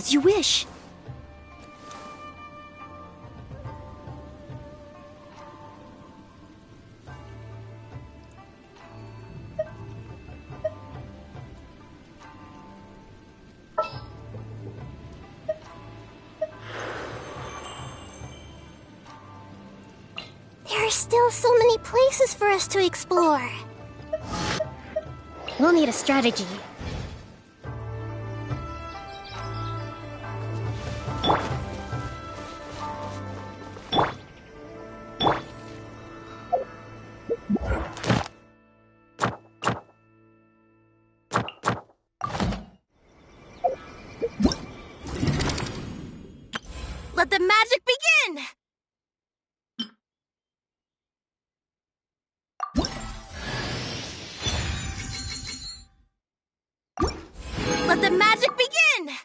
As you wish. There are still so many places for us to explore. We'll need a strategy. Let the magic begin! Let the magic begin!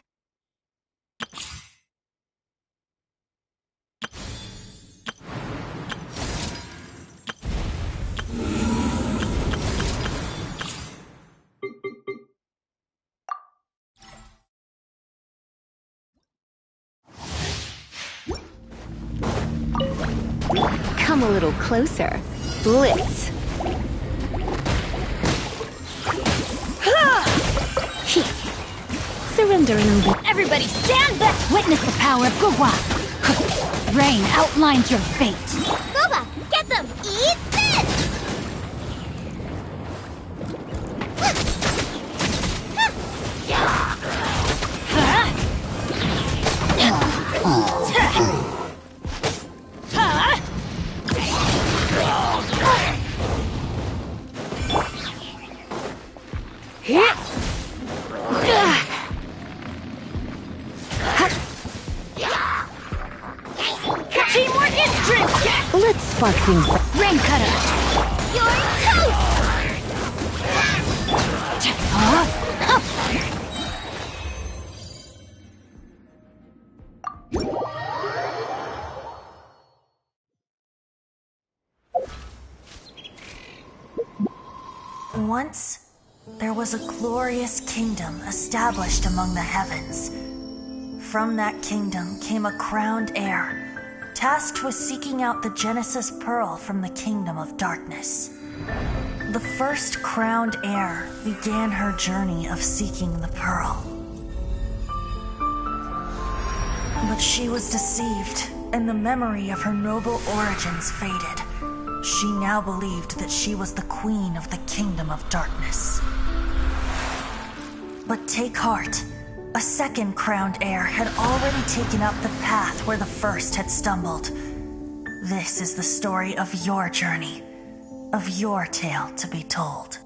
Come a little closer. Blitz. Surrender and obey. Everybody stand back! Witness the power of Gugwa! Rain outlines your fate! Goba, get them! Eat this! Teamwork is strength! Let's spark things up. Rain cutter! You're toast! Once, there was a glorious kingdom established among the heavens. From that kingdom came a crowned heir, tasked with seeking out the Genesis Pearl from the kingdom of darkness. The first crowned heir began her journey of seeking the pearl. But she was deceived, and the memory of her noble origins faded. She now believed that she was the queen of the kingdom of darkness. But take heart. A second crowned heir had already taken up the path where the first had stumbled. This is the story of your journey, of your tale to be told.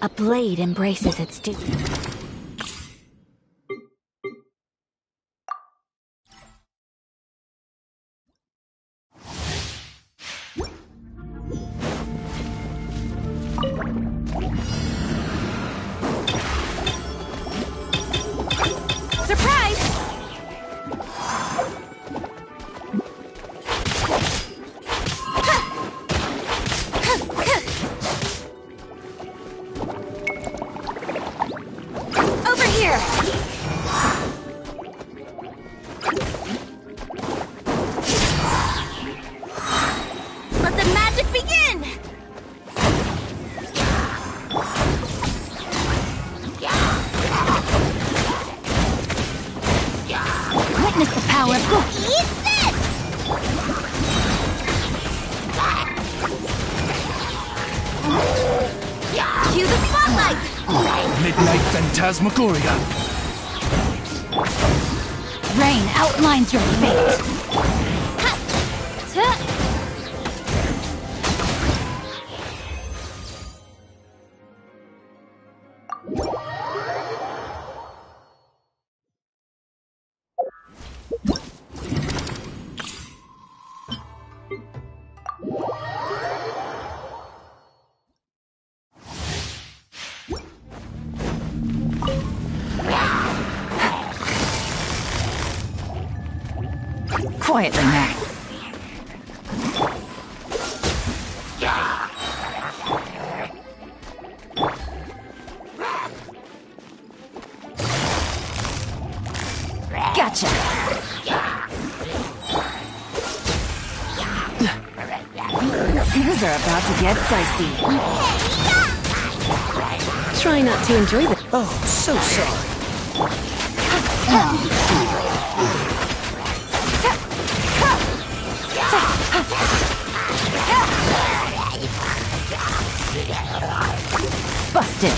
A blade embraces its duty. Witness the power of Go. Eat this! Cue the spotlight! Midnight Phantasmagoria. Rain outlines your fate. Quietly now. Gotcha. Things are about to get dicey. Try not to enjoy this. Oh, so sorry. Busted.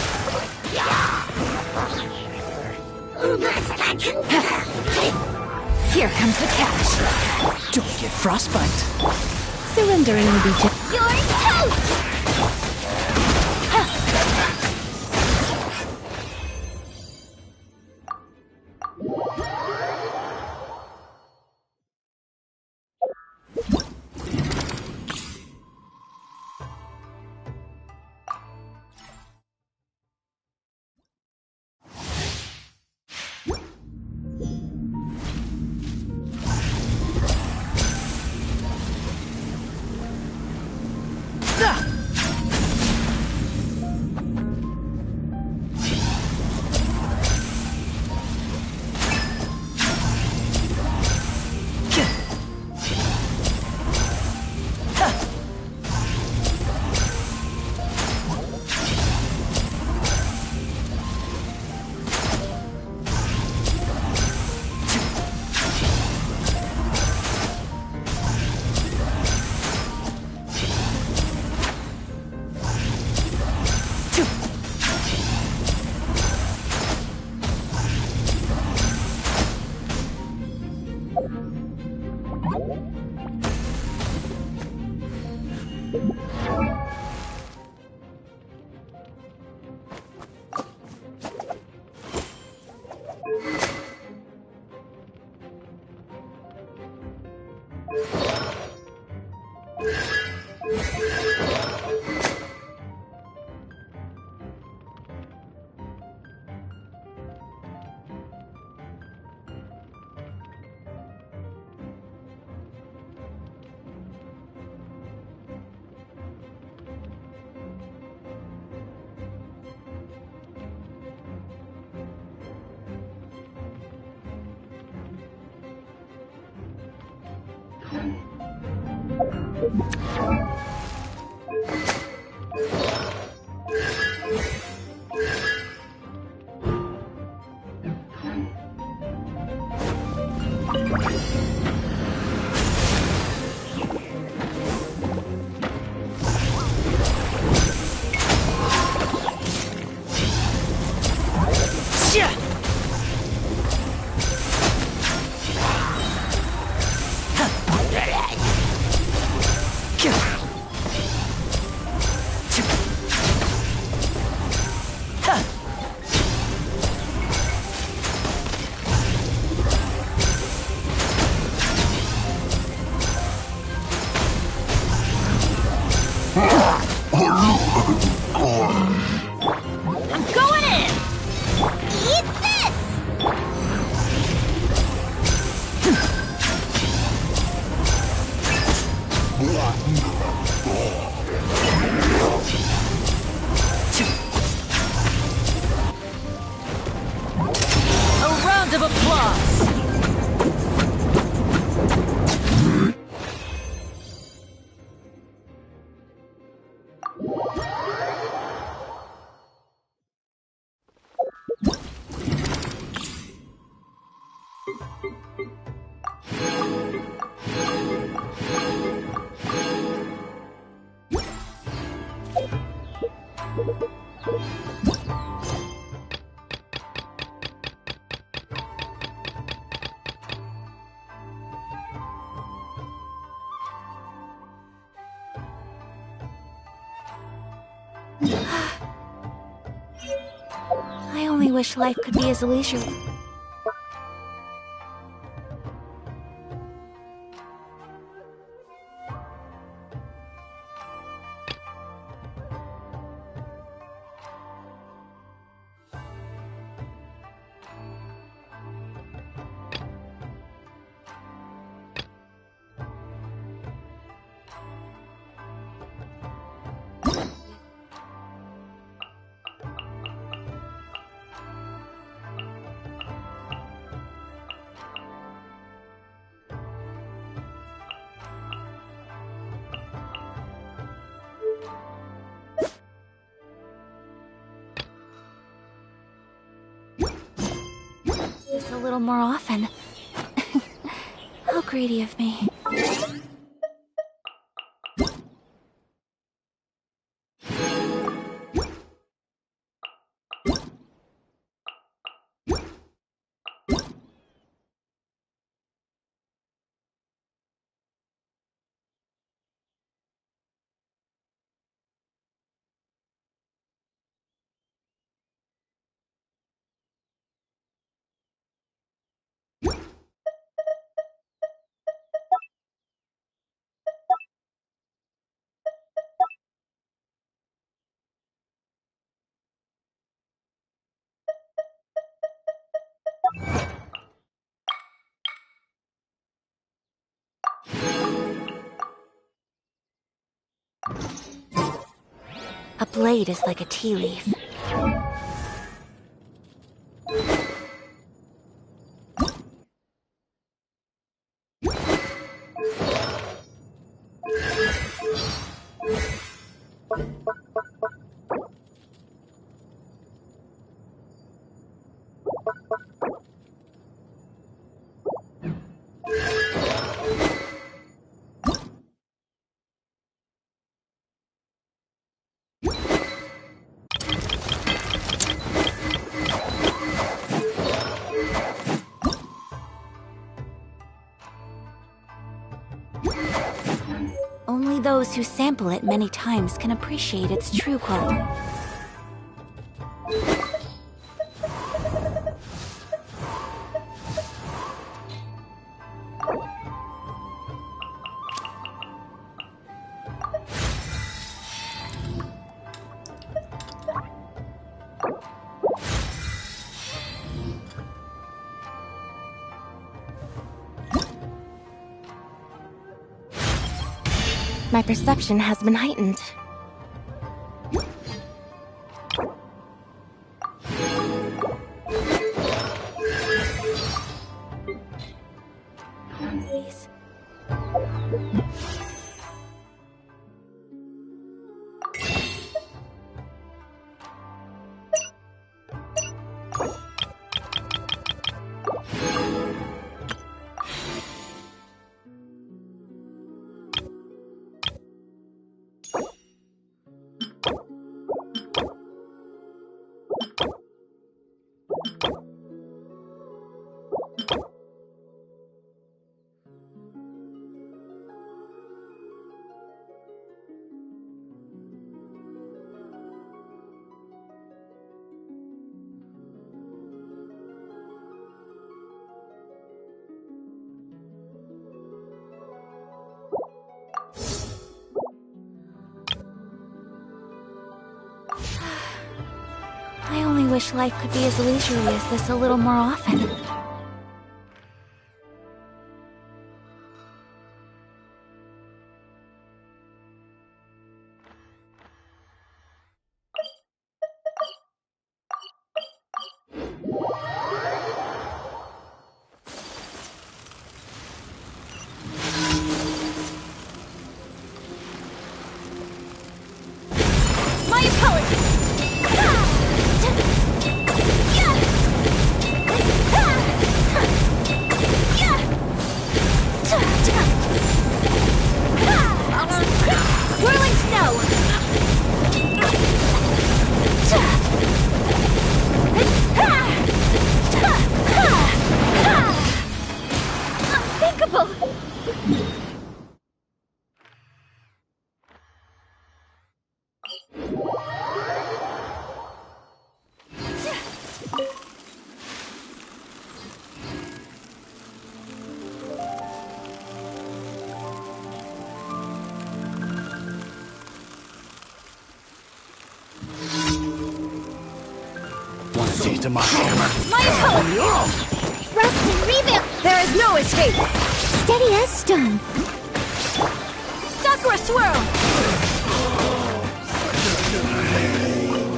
Here comes the catch. Don't get frostbite. Surrendering will be just. You're toast! I'm going in! Eat this! A round of applause. I only wish life could be as leisurely. little more often. How greedy of me. A blade is like a tea leaf. Only those who sample it many times can appreciate its true quality. My perception has been heightened. Please. I only wish life could be as leisurely as this a little more often. My apologies! Whirling snow! Unthinkable! Want a taste of my hammer? My apologies! Rest and rebuild! There is no escape! Steady as stone. Sakura swirl!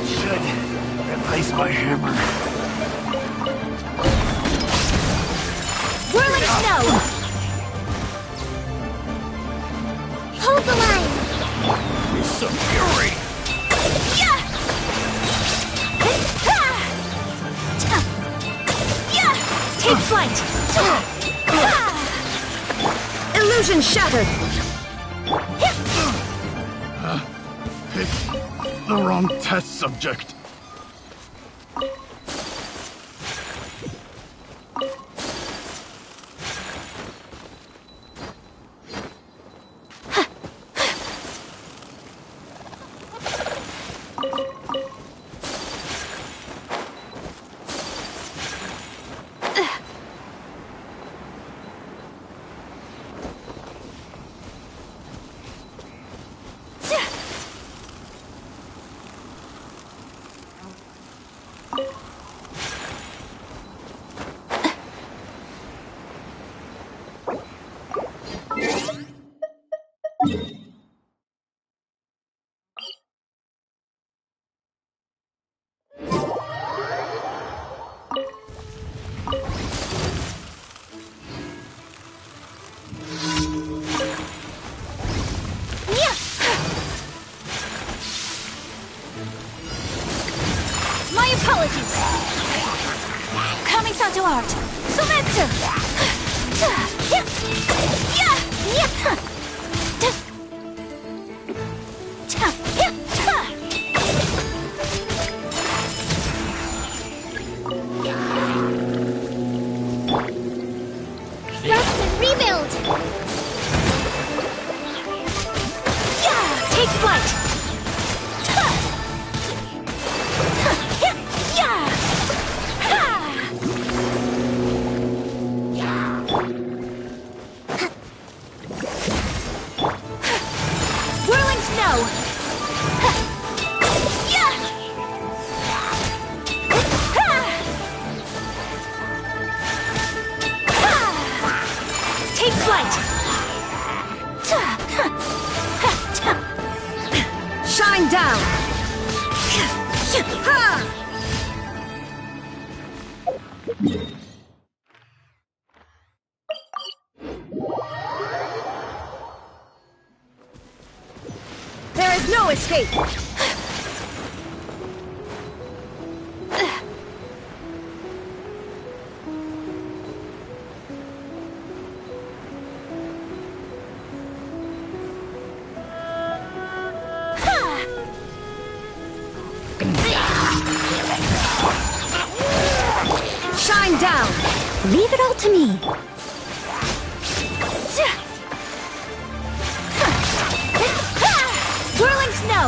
Should replace my hammer. Whirling snow! Hold the line! It's some fury! Yeah! Take flight! Illusion shattered! Picked the wrong test subject. My apologies. Coming to art. Sumetsu. Rest and rebuild! Take flight. Whirling snow. Take flight. Shine down! There is no escape! Shine down! Leave it all to me. Whirling snow.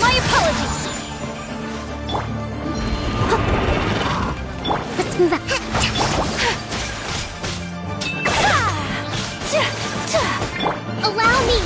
My apologies. Let's move up. Allow me!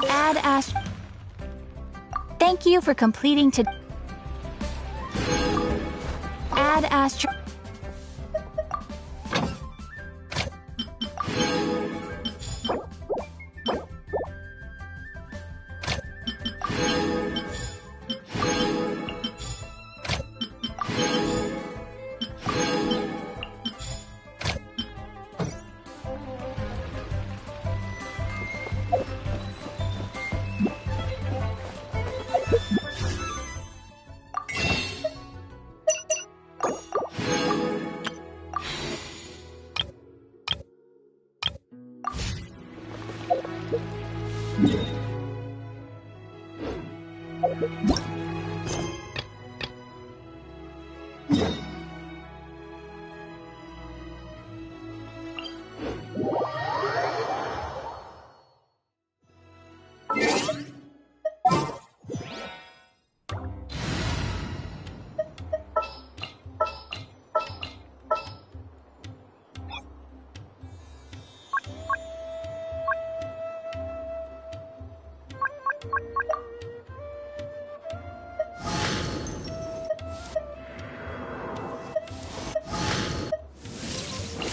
Add Ash. Thank you for completing to. Add Astro.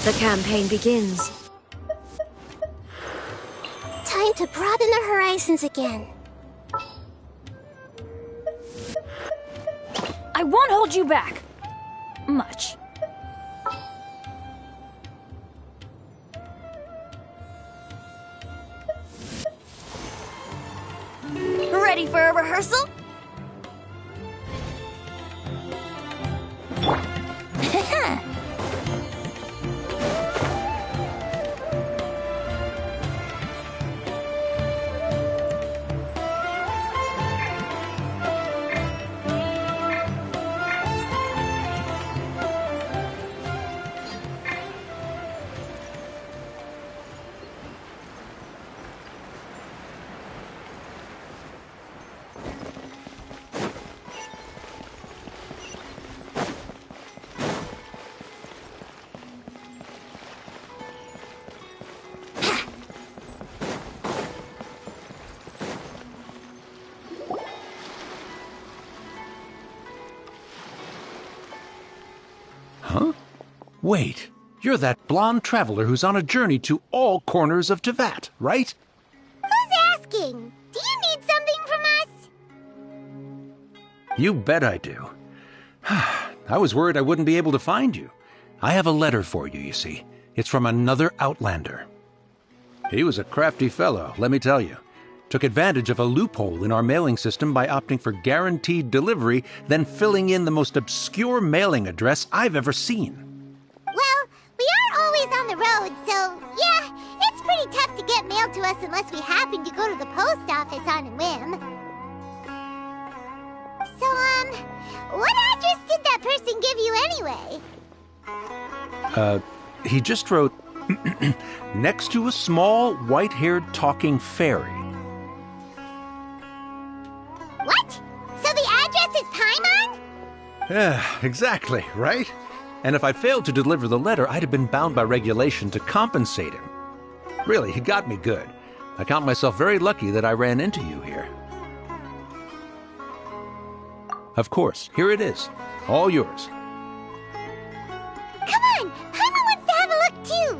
The campaign begins. Time to broaden our horizons again. I won't hold you back. Much. Ready for a rehearsal? Huh? Wait, you're that blonde traveler who's on a journey to all corners of Tevat, right? Who's asking? Do you need something from us? You bet I do. I was worried I wouldn't be able to find you. I have a letter for you, you see. It's from another Outlander. He was a crafty fellow, let me tell you. Took advantage of a loophole in our mailing system by opting for guaranteed delivery, then filling in the most obscure mailing address I've ever seen. Well, we are always on the road, so yeah, it's pretty tough to get mail to us unless we happen to go to the post office on a whim. So, what address did that person give you anyway? He just wrote, next to a small, white-haired talking fairy. What? So the address is Paimon? Yeah, exactly, right? And if I failed to deliver the letter, I'd have been bound by regulation to compensate him. Really, he got me good. I count myself very lucky that I ran into you here. Of course, here it is. All yours. Come on! Paimon wants to have a look too!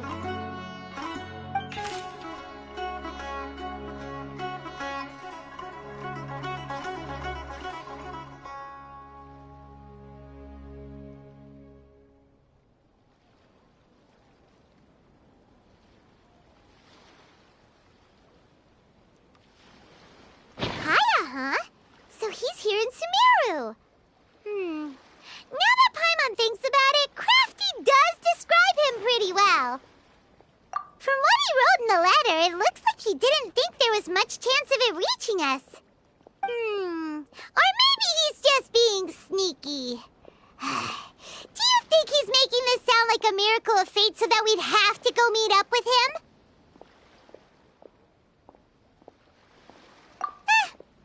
Kaya, huh? So he's here in Sumeru. Now that Paimon thinks about it, Crafty does describe him pretty well. From what he wrote in the letter, it looks like he didn't think there was much chance of it reaching us. Or maybe he's just being sneaky. Do you think he's making this sound like a miracle of fate so that we'd have to go meet up with him?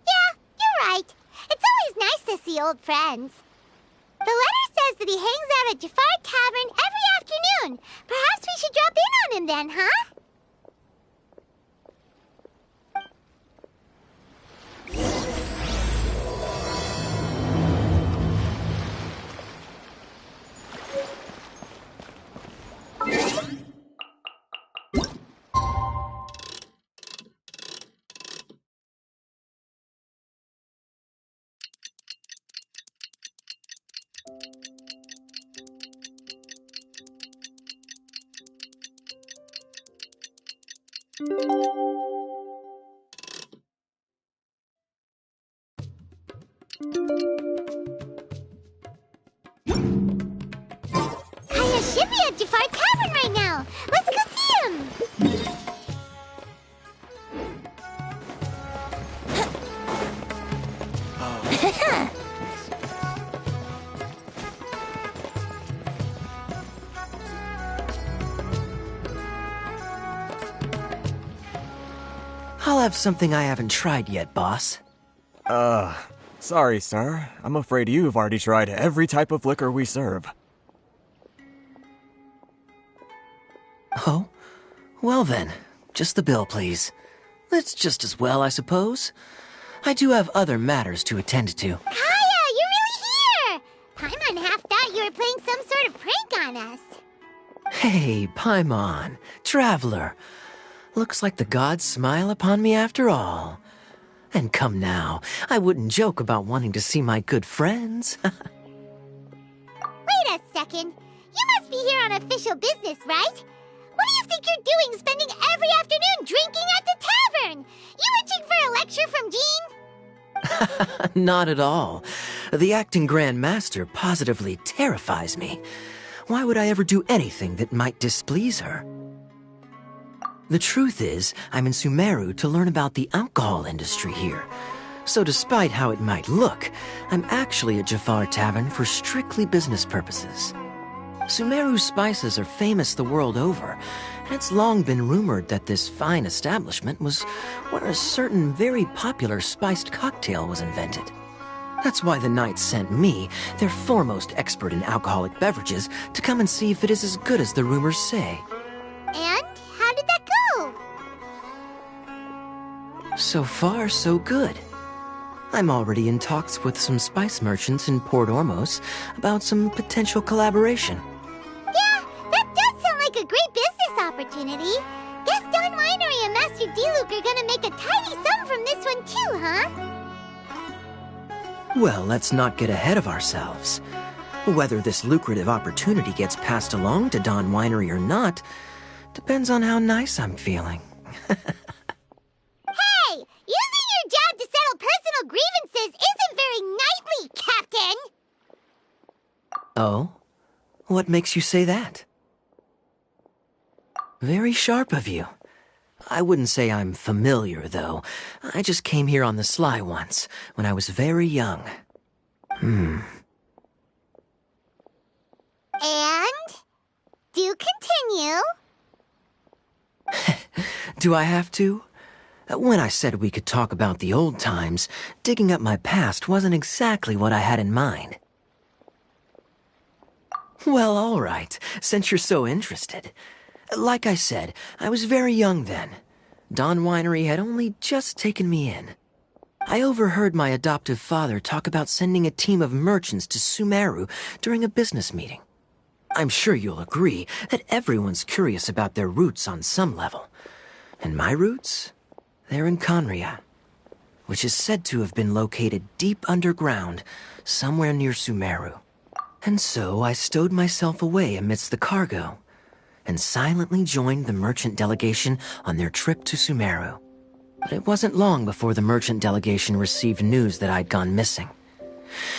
Yeah, you're right. It's always nice to see old friends. The letter says that he hangs out at Jafar Tavern every afternoon. Perhaps we should drop in on him then, huh? Kaya should be at Jafar Tavern right now. Let's go see him. I'll have something I haven't tried yet, boss. Sorry, sir. I'm afraid you've already tried every type of liquor we serve. Oh? Well then, just the bill, please. That's just as well, I suppose. I do have other matters to attend to. Kaya, you're really here! Paimon half thought you were playing some sort of prank on us. Hey, Paimon, traveler. Looks like the gods smile upon me after all. And come now, I wouldn't joke about wanting to see my good friends. Wait a second. You must be here on official business, right? What do you think you're doing spending every afternoon drinking at the tavern? You itching for a lecture from Jean? Not at all. The acting Grand Master positively terrifies me. Why would I ever do anything that might displease her? The truth is, I'm in Sumeru to learn about the alcohol industry here. So despite how it might look, I'm actually at Jafar Tavern for strictly business purposes. Sumeru spices are famous the world over, and it's long been rumored that this fine establishment was where a certain very popular spiced cocktail was invented. That's why the knights sent me, their foremost expert in alcoholic beverages, to come and see if it is as good as the rumors say. And how did that go? So far, so good. I'm already in talks with some spice merchants in Port Ormos about some potential collaboration. Yeah, that does sound like a great business opportunity. Guess Don Winery and Master D-Luke are gonna make a tidy sum from this one too, huh? Well, let's not get ahead of ourselves. Whether this lucrative opportunity gets passed along to Don Winery or not depends on how nice I'm feeling. Hey, using your job to settle personal grievances isn't very knightly, Captain! Oh? What makes you say that? Very sharp of you. I wouldn't say I'm familiar, though. I just came here on the sly once, when I was very young. And? Do continue. Do I have to? When I said we could talk about the old times, digging up my past wasn't exactly what I had in mind. Well, all right, since you're so interested. Like I said, I was very young then. Don Winery had only just taken me in. I overheard my adoptive father talk about sending a team of merchants to Sumeru during a business meeting. I'm sure you'll agree that everyone's curious about their roots on some level. And my roots? They're in Conria, which is said to have been located deep underground, somewhere near Sumeru. And so I stowed myself away amidst the cargo, and silently joined the merchant delegation on their trip to Sumeru. But it wasn't long before the merchant delegation received news that I'd gone missing.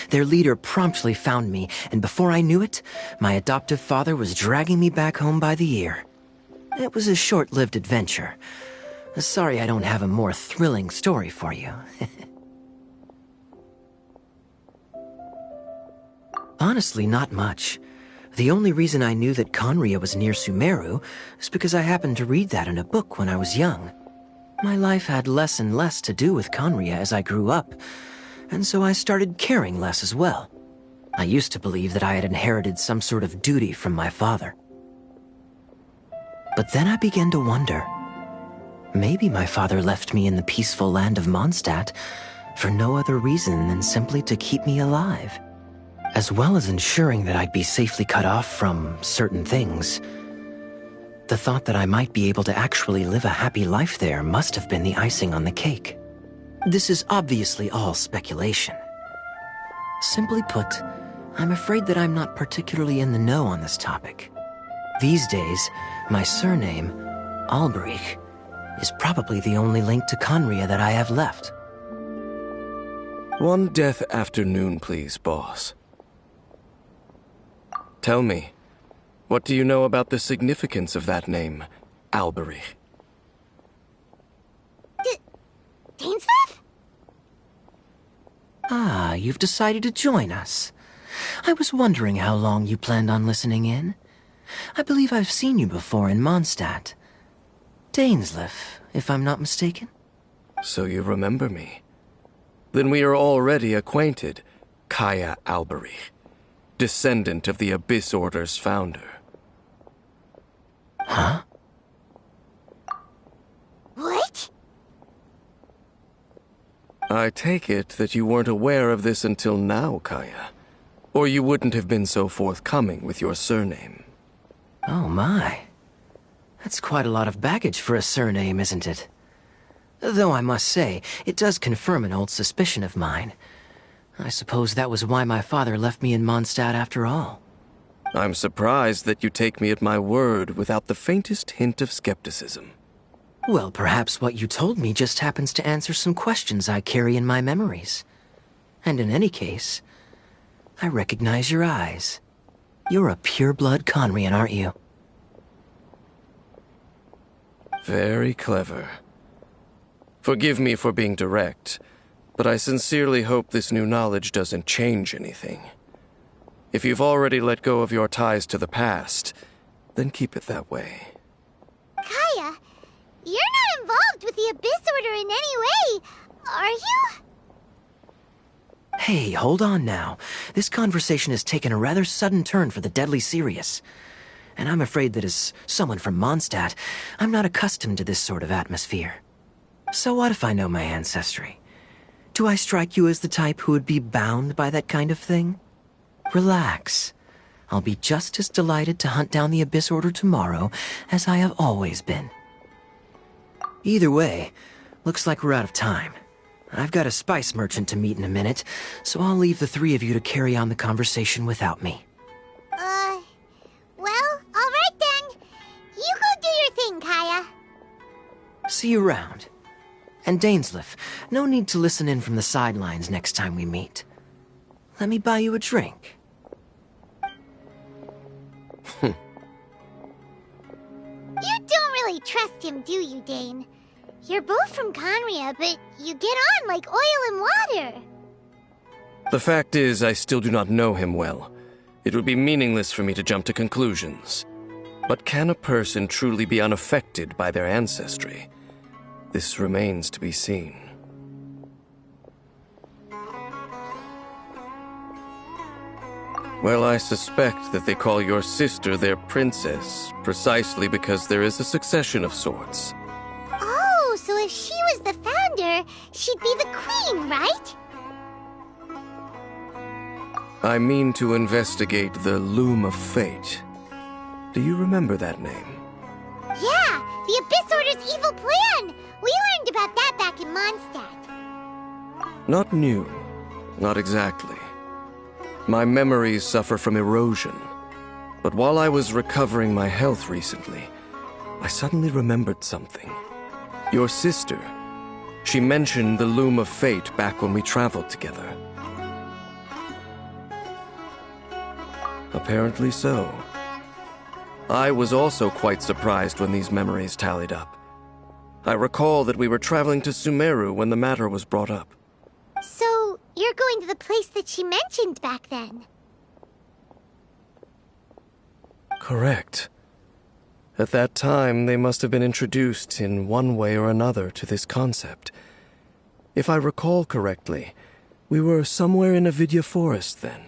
Their leader promptly found me, and before I knew it, my adoptive father was dragging me back home by the ear. It was a short-lived adventure. Sorry I don't have a more thrilling story for you. Honestly, not much. The only reason I knew that Conria was near Sumeru is because I happened to read that in a book when I was young. My life had less and less to do with Conria as I grew up, and so I started caring less as well. I used to believe that I had inherited some sort of duty from my father. But then I began to wonder. Maybe my father left me in the peaceful land of Mondstadt for no other reason than simply to keep me alive. As well as ensuring that I'd be safely cut off from certain things. The thought that I might be able to actually live a happy life there must have been the icing on the cake. This is obviously all speculation. Simply put, I'm afraid that I'm not particularly in the know on this topic. These days, my surname, Alberich, is probably the only link to Conria that I have left. One death afternoon, please, boss. Tell me, what do you know about the significance of that name, Alberich? Dainsleif? Ah, you've decided to join us. I was wondering how long you planned on listening in. I believe I've seen you before in Mondstadt. Dainsleif, if I'm not mistaken. So you remember me. Then we are already acquainted, Kaya Alberich, descendant of the Abyss Order's founder. Huh? What? I take it that you weren't aware of this until now, Kaya. Or you wouldn't have been so forthcoming with your surname. Oh my. That's quite a lot of baggage for a surname, isn't it? Though I must say, it does confirm an old suspicion of mine. I suppose that was why my father left me in Mondstadt after all. I'm surprised that you take me at my word without the faintest hint of skepticism. Well, perhaps what you told me just happens to answer some questions I carry in my memories. And in any case, I recognize your eyes. You're a pure-blood Conrian, aren't you? Very clever. Forgive me for being direct, but I sincerely hope this new knowledge doesn't change anything. If you've already let go of your ties to the past, then keep it that way. Kaya, you're not involved with the Abyss Order in any way, are you? Hey, hold on now. This conversation has taken a rather sudden turn for the deadly serious. And I'm afraid that as someone from Mondstadt, I'm not accustomed to this sort of atmosphere. So what if I know my ancestry? Do I strike you as the type who would be bound by that kind of thing? Relax. I'll be just as delighted to hunt down the Abyss Order tomorrow as I have always been. Either way, looks like we're out of time. I've got a spice merchant to meet in a minute, so I'll leave the three of you to carry on the conversation without me. Well, alright then. You go do your thing, Kaya. See you around. And Dainsleif, no need to listen in from the sidelines next time we meet. Let me buy you a drink. You don't really trust him, do you, Dane? You're both from Conria, but you get on like oil and water. The fact is, I still do not know him well. It would be meaningless for me to jump to conclusions. But can a person truly be unaffected by their ancestry? This remains to be seen. Well, I suspect that they call your sister their princess, precisely because there is a succession of sorts. Oh, so if she was the founder, she'd be the queen, right? I mean to investigate the Loom of Fate. Do you remember that name? Yeah, the Abyss Order's evil plan! We learned about that back in Mondstadt. Not new. Not exactly. My memories suffer from erosion. But while I was recovering my health recently, I suddenly remembered something. Your sister. She mentioned the Loom of Fate back when we traveled together. Apparently so. I was also quite surprised when these memories tallied up. I recall that we were traveling to Sumeru when the matter was brought up. So, you're going to the place that she mentioned back then? Correct. At that time, they must have been introduced in one way or another to this concept. If I recall correctly, we were somewhere in Avidya Forest then.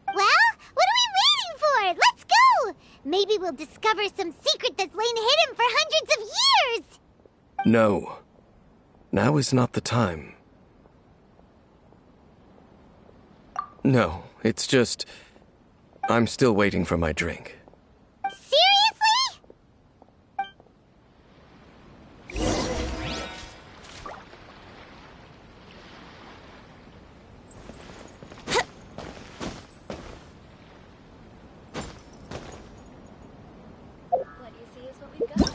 Well, what are we waiting for? Let's go! Maybe we'll discover some secret that's lain hidden for hundreds of years! No. Now is not the time. No, it's just... I'm still waiting for my drink. Seriously? What you see is what we've got.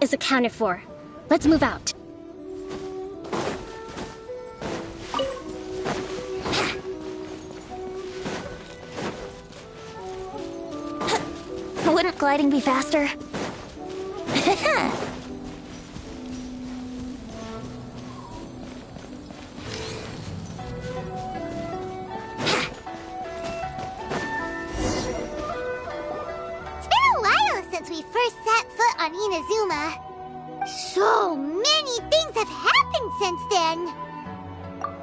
is accounted for. Let's move out. Wouldn't gliding be faster? We first set foot on Inazuma. So many things have happened since then.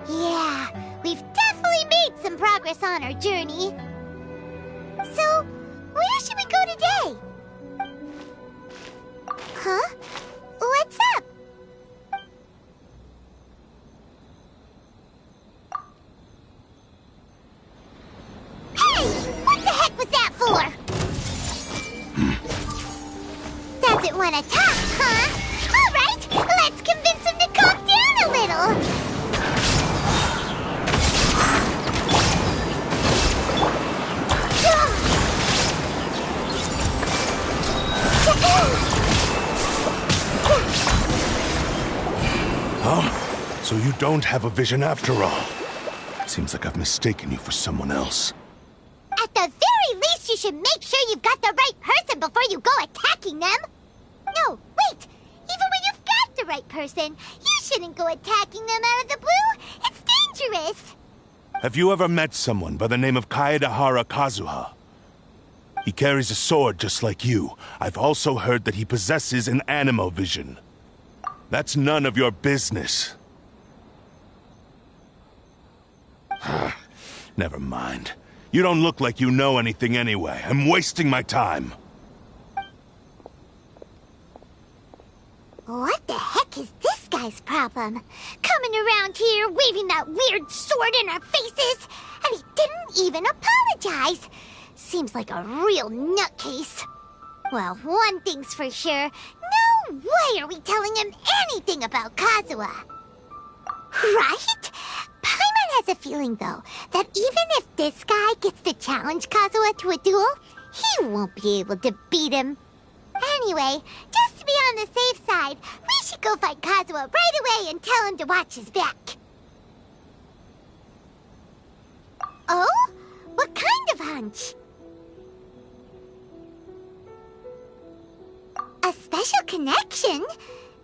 Yeah, we've definitely made some progress on our journey. So, where should we go today? Huh? What's up? Hey! What the heck was that for? Doesn't want to talk, huh? All right, let's convince him to calm down a little. Huh? So you don't have a vision after all. Seems like I've mistaken you for someone else. At the very least, you should make sure you've got the right person before you go attacking them. No, wait! Even when you've got the right person, you shouldn't go attacking them out of the blue. It's dangerous. Have you ever met someone by the name of Kaedahara Kazuha? He carries a sword just like you. I've also heard that he possesses an animo vision. That's none of your business. Never mind. You don't look like you know anything anyway. I'm wasting my time. What the heck is this guy's problem? Coming around here, waving that weird sword in our faces, and he didn't even apologize. Seems like a real nutcase. Well, one thing's for sure. No way are we telling him anything about Kazuha. Right? Paimon has a feeling, though, that even if this guy gets to challenge Kazuha to a duel, he won't be able to beat him. Anyway, just to be on the safe side, we should go find Kazuha right away and tell him to watch his back. Oh? What kind of hunch? A special connection?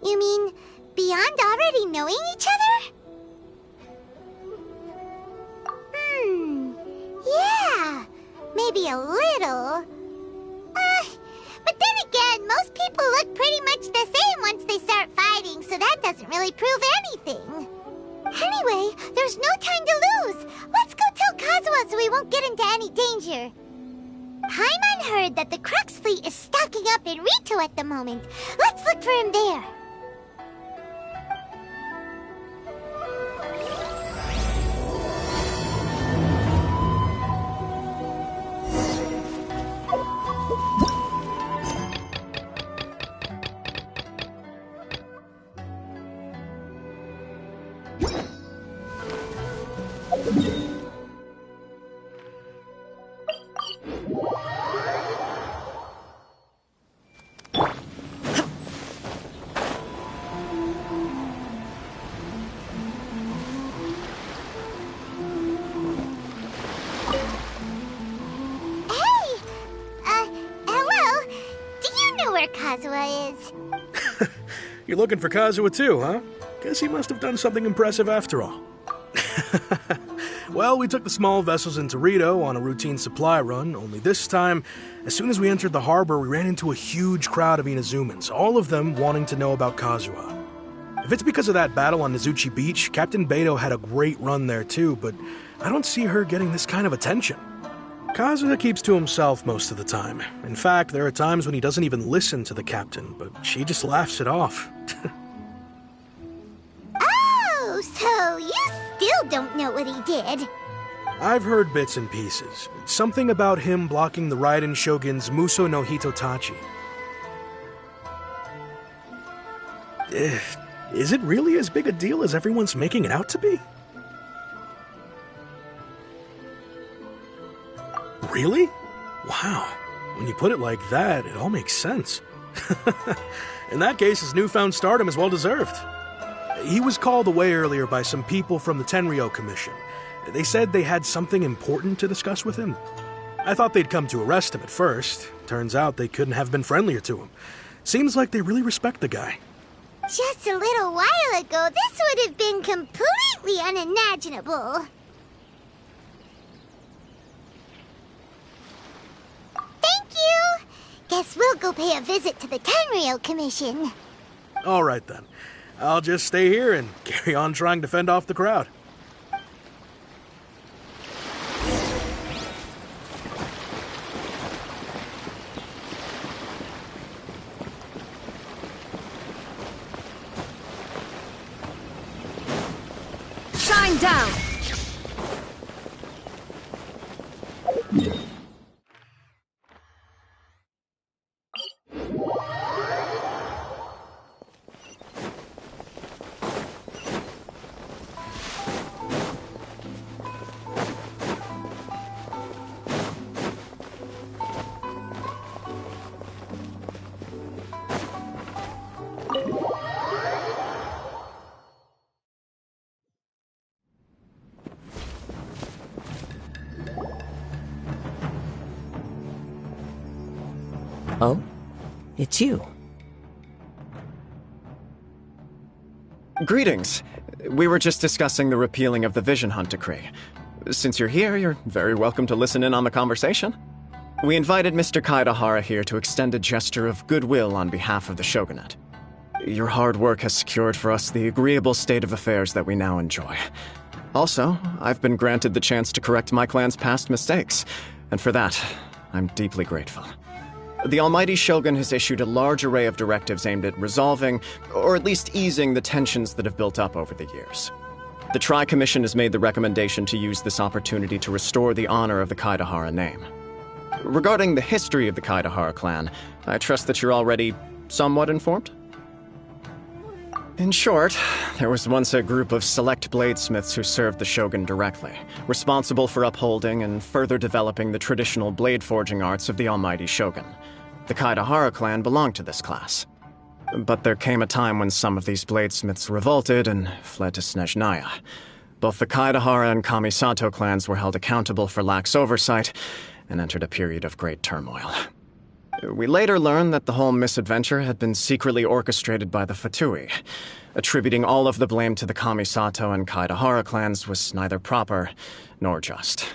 You mean beyond already knowing each other? Yeah, maybe a little. But then again, most people look pretty much the same once they start fighting, so that doesn't really prove anything. Anyway, there's no time to lose. Let's go tell Kazuha so we won't get into any danger. Paimon heard that the Crux fleet is stocking up in Rito at the moment. Let's look for him there. Kazuha is. You're looking for Kazuha too, huh? Guess he must have done something impressive after all. Well, we took the small vessels into Rito on a routine supply run, only this time, as soon as we entered the harbor, we ran into a huge crowd of Inazumans, all of them wanting to know about Kazuha. If it's because of that battle on Nizuchi Beach, Captain Beto had a great run there too, but I don't see her getting this kind of attention. Kazuha keeps to himself most of the time. In fact, there are times when he doesn't even listen to the captain, but she just laughs it off. Oh, so you still don't know what he did? I've heard bits and pieces. Something about him blocking the Raiden Shogun's Muso no Hitotachi. Is it really as big a deal as everyone's making it out to be? Really? Wow. When you put it like that, it all makes sense. In that case, his newfound stardom is well deserved. He was called away earlier by some people from the Tenryou Commission. They said they had something important to discuss with him. I thought they'd come to arrest him at first. Turns out they couldn't have been friendlier to him. Seems like they really respect the guy. Just a little while ago, this would have been completely unimaginable. Thank you! Guess we'll go pay a visit to the Tenryou Commission. All right then. I'll just stay here and carry on trying to fend off the crowd. Shine down! Oh? It's you. Greetings. We were just discussing the repealing of the Vision Hunt decree. Since you're here, you're very welcome to listen in on the conversation. We invited Mr. Kaidahara here to extend a gesture of goodwill on behalf of the Shogunate. Your hard work has secured for us the agreeable state of affairs that we now enjoy. Also, I've been granted the chance to correct my clan's past mistakes, and for that, I'm deeply grateful. The Almighty Shogun has issued a large array of directives aimed at resolving, or at least easing, the tensions that have built up over the years. The Tri-Commission has made the recommendation to use this opportunity to restore the honor of the Kaidahara name. Regarding the history of the Kaidahara clan, I trust that you're already somewhat informed? In short, there was once a group of select bladesmiths who served the shogun directly, responsible for upholding and further developing the traditional blade forging arts of the Almighty Shogun. The Kaidahara clan belonged to this class. But there came a time when some of these bladesmiths revolted and fled to Snezhnaya. Both the Kaidahara and Kamisato clans were held accountable for lax oversight and entered a period of great turmoil. We later learned that the whole misadventure had been secretly orchestrated by the Fatui. Attributing all of the blame to the Kamisato and Kaidahara clans was neither proper nor just.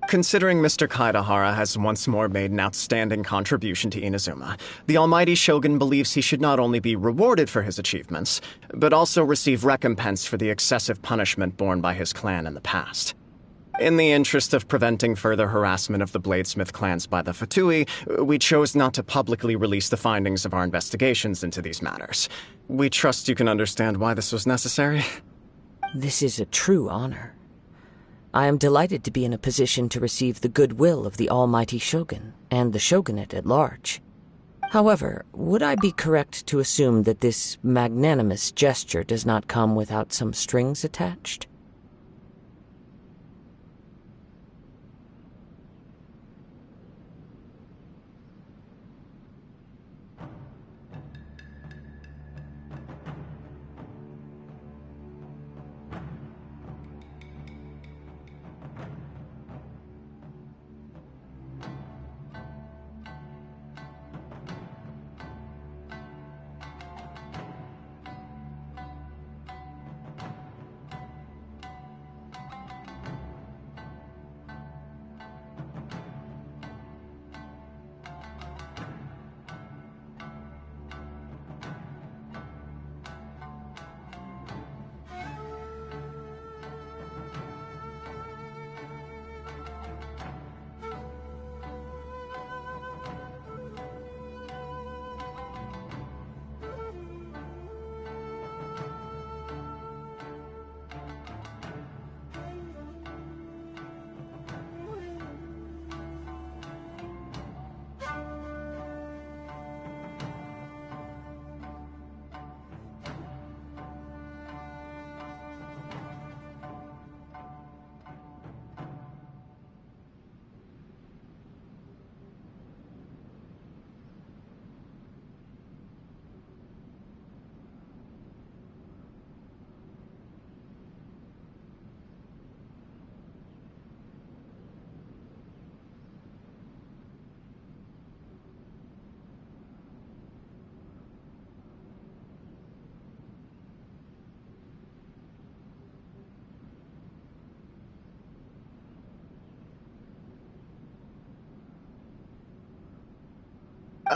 Considering Mr. Kaidahara has once more made an outstanding contribution to Inazuma, the Almighty Shogun believes he should not only be rewarded for his achievements, but also receive recompense for the excessive punishment borne by his clan in the past. In the interest of preventing further harassment of the bladesmith clans by the Fatui, we chose not to publicly release the findings of our investigations into these matters. We trust you can understand why this was necessary. This is a true honor. I am delighted to be in a position to receive the goodwill of the Almighty Shogun and the Shogunate at large. However, would I be correct to assume that this magnanimous gesture does not come without some strings attached?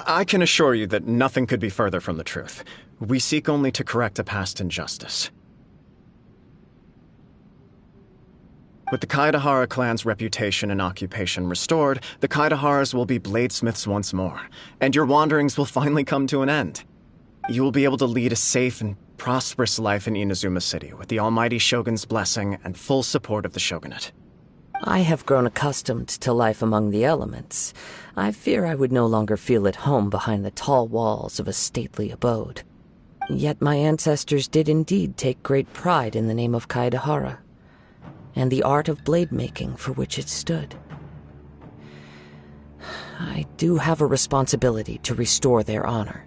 I can assure you that nothing could be further from the truth. We seek only to correct a past injustice. With the Kaedahara clan's reputation and occupation restored, the Kaedaharas will be bladesmiths once more, and your wanderings will finally come to an end. You will be able to lead a safe and prosperous life in Inazuma City with the almighty Shogun's blessing and full support of the Shogunate. I have grown accustomed to life among the elements. I fear I would no longer feel at home behind the tall walls of a stately abode. Yet my ancestors did indeed take great pride in the name of Kaedahara, and the art of blade making for which it stood. I do have a responsibility to restore their honor.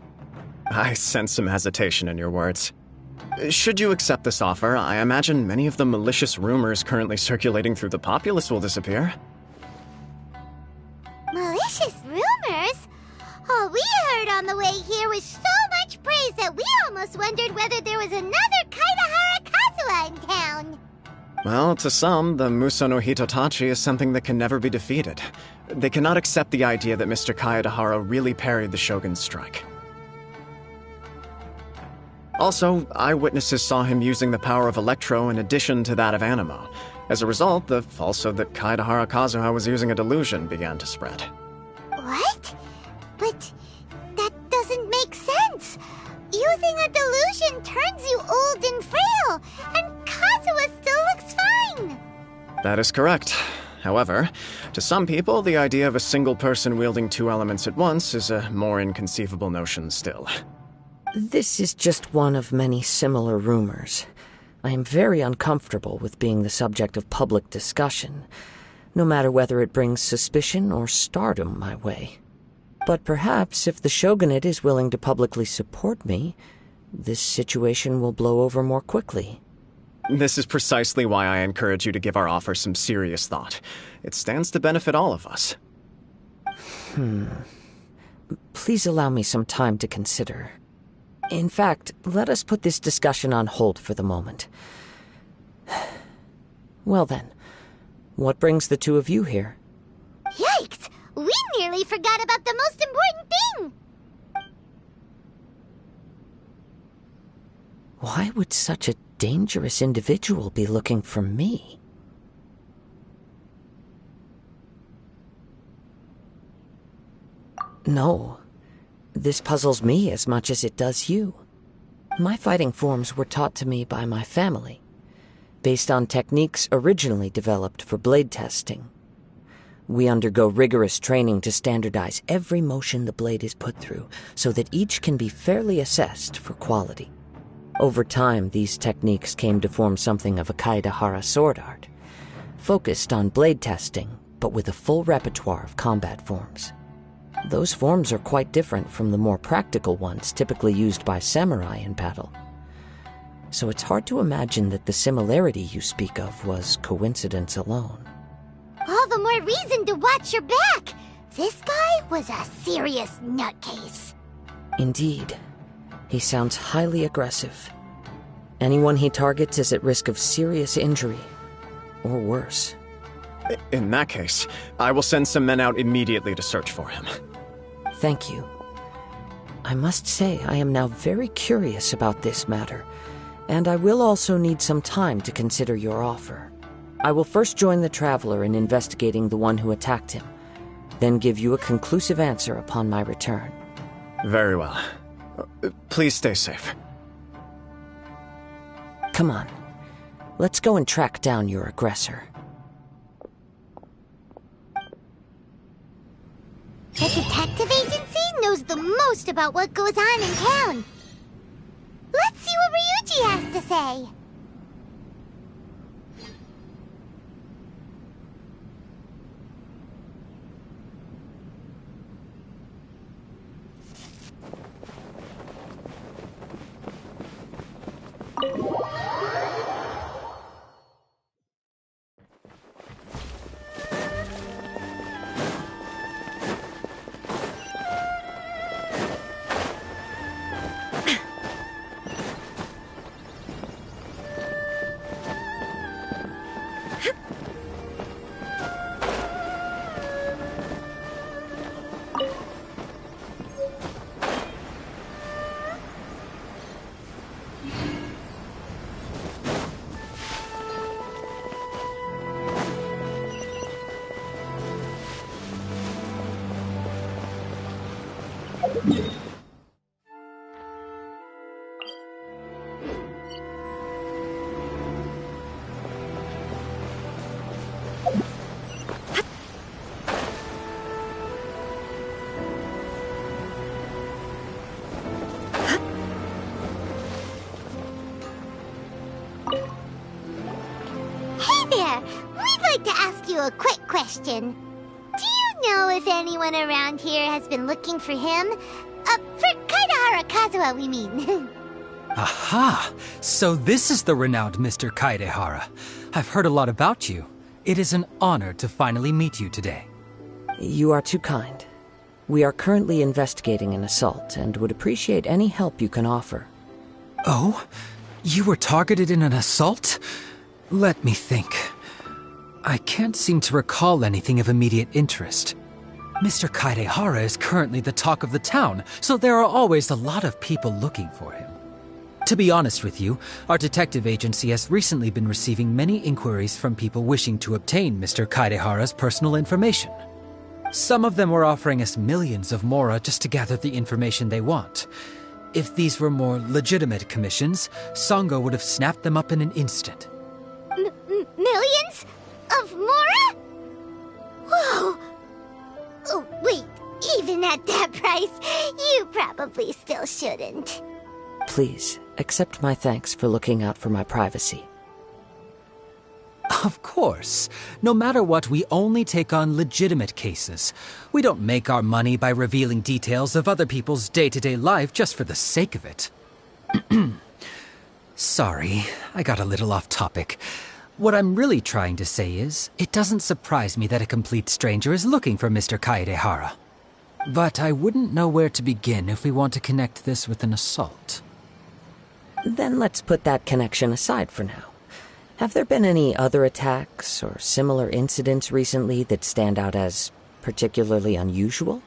I sense some hesitation in your words. Should you accept this offer, I imagine many of the malicious rumors currently circulating through the populace will disappear. Malicious rumors? All we heard on the way here was so much praise that we almost wondered whether there was another Kaedahara Kazuha in town. Well, to some, the Muso no Hitotachi is something that can never be defeated. They cannot accept the idea that Mr. Kaedahara really parried the Shogun's strike. Also, eyewitnesses saw him using the power of Electro in addition to that of Animo. As a result, the falsehood that Kaedahara Kazuha was using a delusion began to spread. What? But that doesn't make sense. Using a delusion turns you old and frail, and Kazuha still looks fine. That is correct. However, to some people, the idea of a single person wielding two elements at once is a more inconceivable notion still. This is just one of many similar rumors. I am very uncomfortable with being the subject of public discussion, no matter whether it brings suspicion or stardom my way. But perhaps if the Shogunate is willing to publicly support me, this situation will blow over more quickly. This is precisely why I encourage you to give our offer some serious thought. It stands to benefit all of us. Please allow me some time to consider. In fact, let us put this discussion on hold for the moment. Well then, what brings the two of you here? Yikes! We nearly forgot about the most important thing! Why would such a dangerous individual be looking for me? No. This puzzles me as much as it does you. My fighting forms were taught to me by my family, based on techniques originally developed for blade testing. We undergo rigorous training to standardize every motion the blade is put through, so that each can be fairly assessed for quality. Over time, these techniques came to form something of a Kaedahara sword art, focused on blade testing, but with a full repertoire of combat forms. Those forms are quite different from the more practical ones typically used by samurai in battle. So it's hard to imagine that the similarity you speak of was coincidence alone. All the more reason to watch your back! This guy was a serious nutcase. Indeed. He sounds highly aggressive. Anyone he targets is at risk of serious injury, or worse. In that case, I will send some men out immediately to search for him. Thank you. I must say I am now very curious about this matter, and I will also need some time to consider your offer. I will first join the Traveler in investigating the one who attacked him, then give you a conclusive answer upon my return. Very well. Please stay safe. Come on. Let's go and track down your aggressor. The detective agency knows the most about what goes on in town. Let's see what Ryuji has to say. there! We'd like to ask you a quick question. Do you know if anyone around here has been looking for him? For Kaidahara Kazuha, we mean. Aha! So this is the renowned Mr. Kaidehara. I've heard a lot about you. It is an honor to finally meet you today. You are too kind. We are currently investigating an assault and would appreciate any help you can offer. Oh? You were targeted in an assault? Let me think. I can't seem to recall anything of immediate interest. Mr. Kaidehara is currently the talk of the town, so there are always a lot of people looking for him. To be honest with you, our detective agency has recently been receiving many inquiries from people wishing to obtain Mr. Kaidehara's personal information. Some of them were offering us millions of mora just to gather the information they want. If these were more legitimate commissions, Sango would have snapped them up in an instant. Millions? Of mora? Whoa! Oh, wait, even at that price, you probably still shouldn't. Please, accept my thanks for looking out for my privacy. Of course. No matter what, we only take on legitimate cases. We don't make our money by revealing details of other people's day-to-day life just for the sake of it. Sorry, I got a little off topic. What I'm really trying to say is, it doesn't surprise me that a complete stranger is looking for Mr. Kaidehara. But I wouldn't know where to begin if we want to connect this with an assault. Then let's put that connection aside for now. Have there been any other attacks or similar incidents recently that stand out as particularly unusual?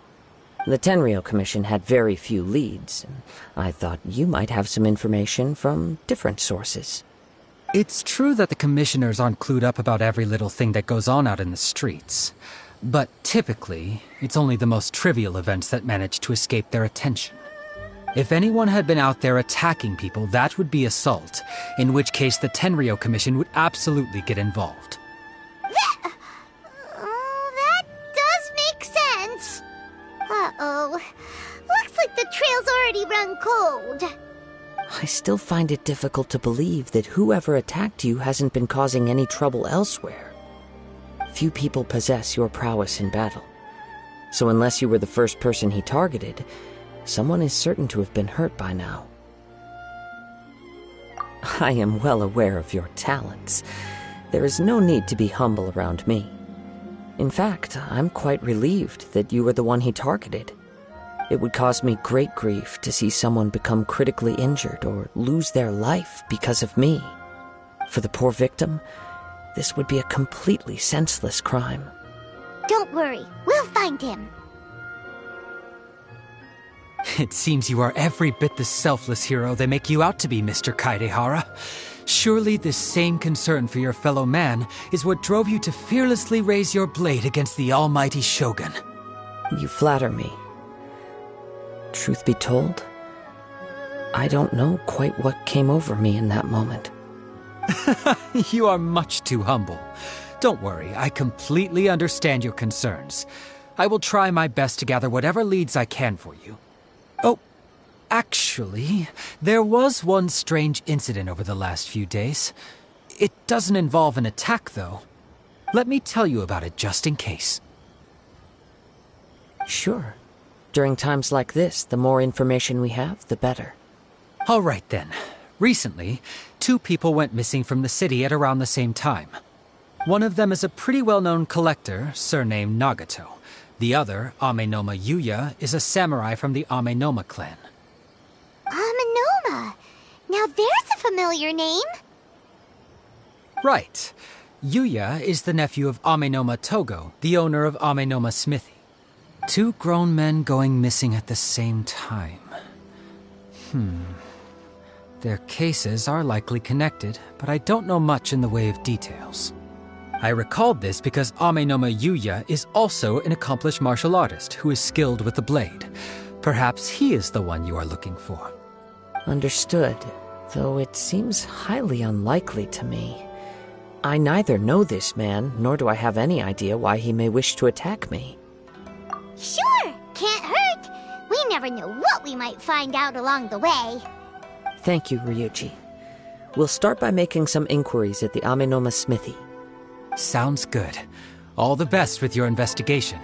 The Tenryou Commission had very few leads, and I thought you might have some information from different sources. It's true that the commissioners aren't clued up about every little thing that goes on out in the streets. But typically, it's only the most trivial events that manage to escape their attention. If anyone had been out there attacking people, that would be assault, in which case the Tenryou Commission would absolutely get involved. That does make sense. Uh-oh. Looks like the trail's already run cold. I still find it difficult to believe that whoever attacked you hasn't been causing any trouble elsewhere. Few people possess your prowess in battle. So unless you were the first person he targeted, someone is certain to have been hurt by now. I am well aware of your talents. There is no need to be humble around me. In fact, I'm quite relieved that you were the one he targeted. It would cause me great grief to see someone become critically injured or lose their life because of me. For the poor victim, this would be a completely senseless crime. Don't worry, we'll find him. It seems you are every bit the selfless hero they make you out to be, Mr. Kaidehara. Surely this same concern for your fellow man is what drove you to fearlessly raise your blade against the almighty Shogun. You flatter me. Truth be told, I don't know quite what came over me in that moment. You are much too humble. Don't worry, I completely understand your concerns. I will try my best to gather whatever leads I can for you. Oh, actually, there was one strange incident over the last few days. It doesn't involve an attack, though. Let me tell you about it just in case. Sure. During times like this, the more information we have, the better. All right, then. Recently, 2 people went missing from the city at around the same time. One of them is a pretty well-known collector, surnamed Nagato. The other, Amenoma Yuya, is a samurai from the Amenoma clan. Amenoma? Now there's a familiar name. Right. Yuya is the nephew of Amenoma Togo, the owner of Amenoma Smithy. 2 grown men going missing at the same time. Their cases are likely connected, but I don't know much in the way of details. I recalled this because Amenoma Yuya is also an accomplished martial artist who is skilled with the blade. Perhaps he is the one you are looking for. Understood, though it seems highly unlikely to me. I neither know this man, nor do I have any idea why he may wish to attack me. Sure, can't hurt. We never know what we might find out along the way. Thank you, Ryuji. We'll start by making some inquiries at the Amenoma Smithy. Sounds good. All the best with your investigation.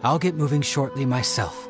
I'll get moving shortly myself.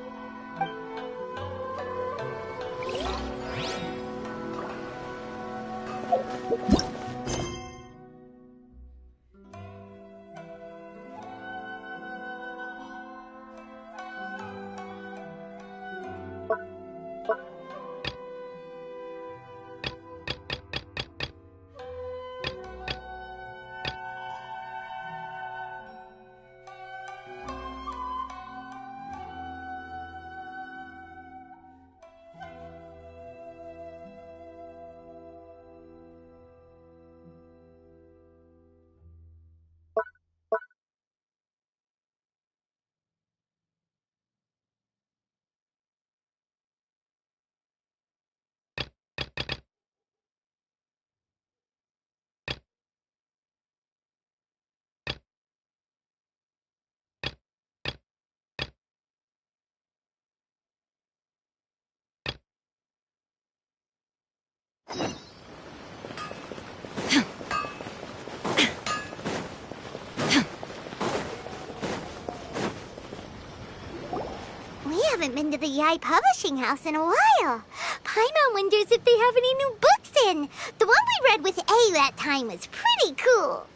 We haven't been to the Yai Publishing House in a while. Paimon wonders if they have any new books in. The one we read with A that time was pretty cool.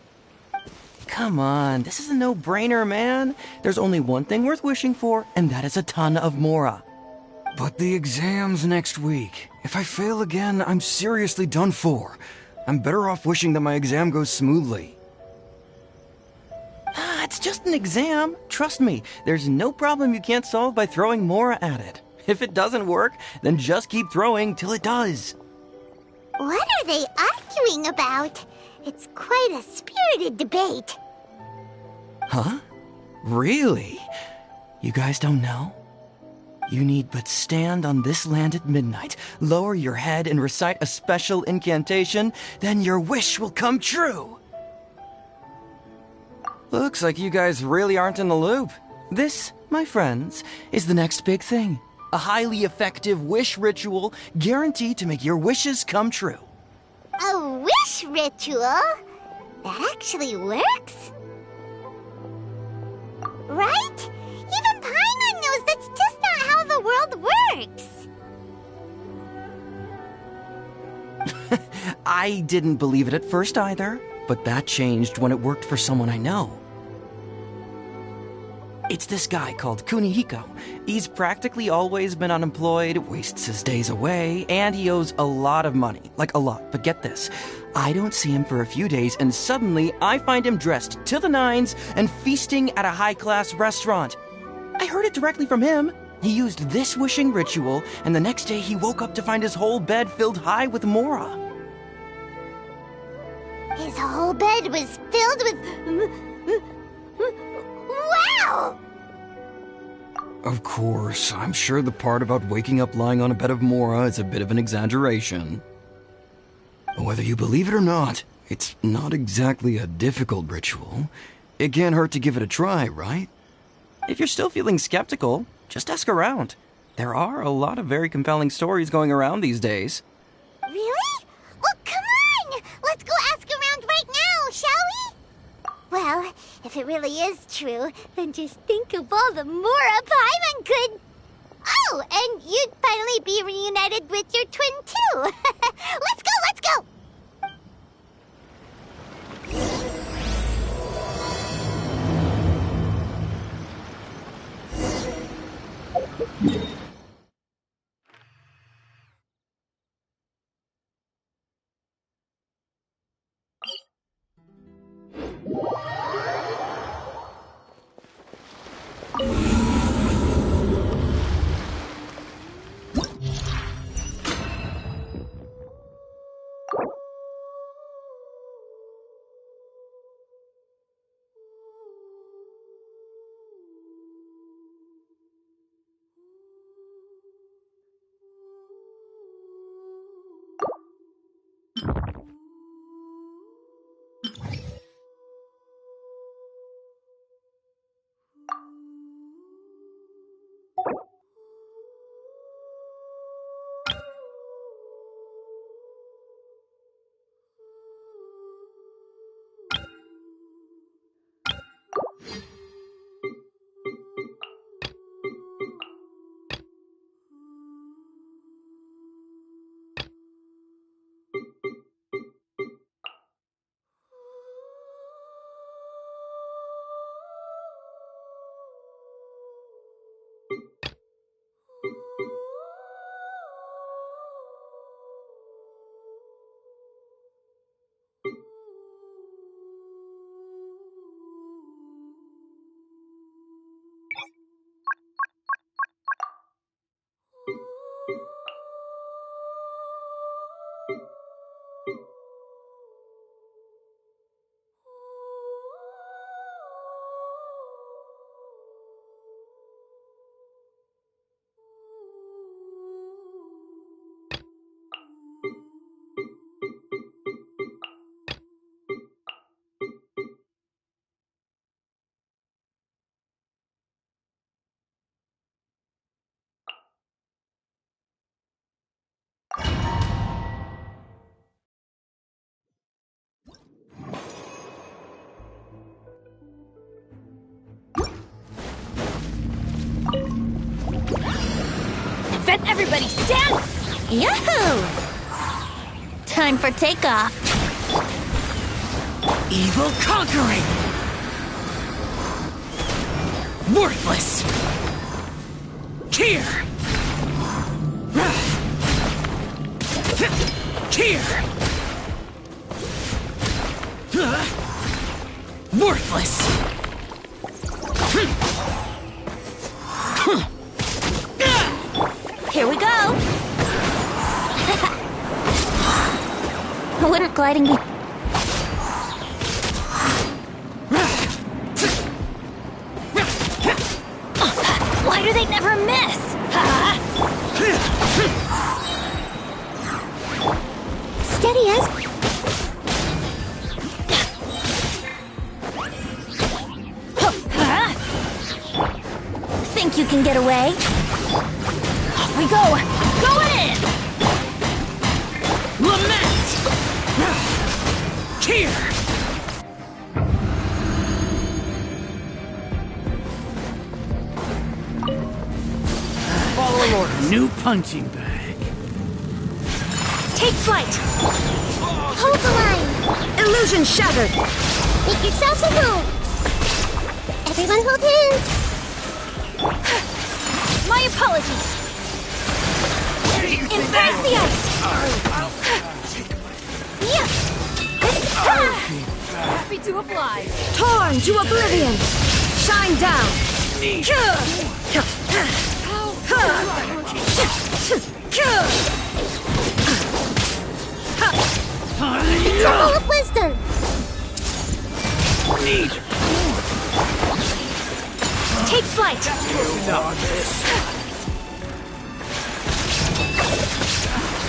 Come on, this is a no-brainer, man. There's only one thing worth wishing for, and that is a ton of Mora. But the exam's next week. If I fail again, I'm seriously done for. I'm better off wishing that my exam goes smoothly. It's just an exam. Trust me, there's no problem you can't solve by throwing Mora at it. If it doesn't work, then just keep throwing till it does. What are they arguing about? It's quite a spirited debate. Huh? Really? You guys don't know? You need but stand on this land at midnight, lower your head and recite a special incantation, then your wish will come true. Looks like you guys really aren't in the loop. This, my friends, is the next big thing. A highly effective wish ritual guaranteed to make your wishes come true. A wish ritual? That actually works? Right? Even Paimon knows that's just not how the world works. I didn't believe it at first either, but that changed when it worked for someone I know. It's this guy called Kunihiko. He's practically always been unemployed, wastes his days away, and he owes a lot of money. Like a lot, but get this. I don't see him for a few days, and suddenly I find him dressed to the nines and feasting at a high-class restaurant. I heard it directly from him. He used this wishing ritual, and the next day he woke up to find his whole bed filled high with Mora. His whole bed was filled with... Wow! Of course, I'm sure the part about waking up lying on a bed of Mora is a bit of an exaggeration. Whether you believe it or not, it's not exactly a difficult ritual. It can't hurt to give it a try, right? If you're still feeling skeptical, just ask around. There are a lot of very compelling stories going around these days. Really? Well, come on! Let's go ask around right now, shall we? Well, if it really is true, then just think of all the Mora Paimon could... Oh, and you'd finally be reunited with your twin, too. Let's go, let's go! Everybody stand! Yahoo! Time for takeoff. Evil conquering! Worthless! Here! Here! Worthless! Here we go. Wouldn't gliding be... Why do they never miss? Steady as... Think you can get away? Off we go! Going in! Lament! Here! Following order. New punching bag. Take flight! Hold the line! Illusion shattered! Make yourselves at home! Everyone hold hands! My apologies! Embrace the ice! Yeah. Happy to oblige! Torn to oblivion! Shine down! Temple of Wisdom! Take flight!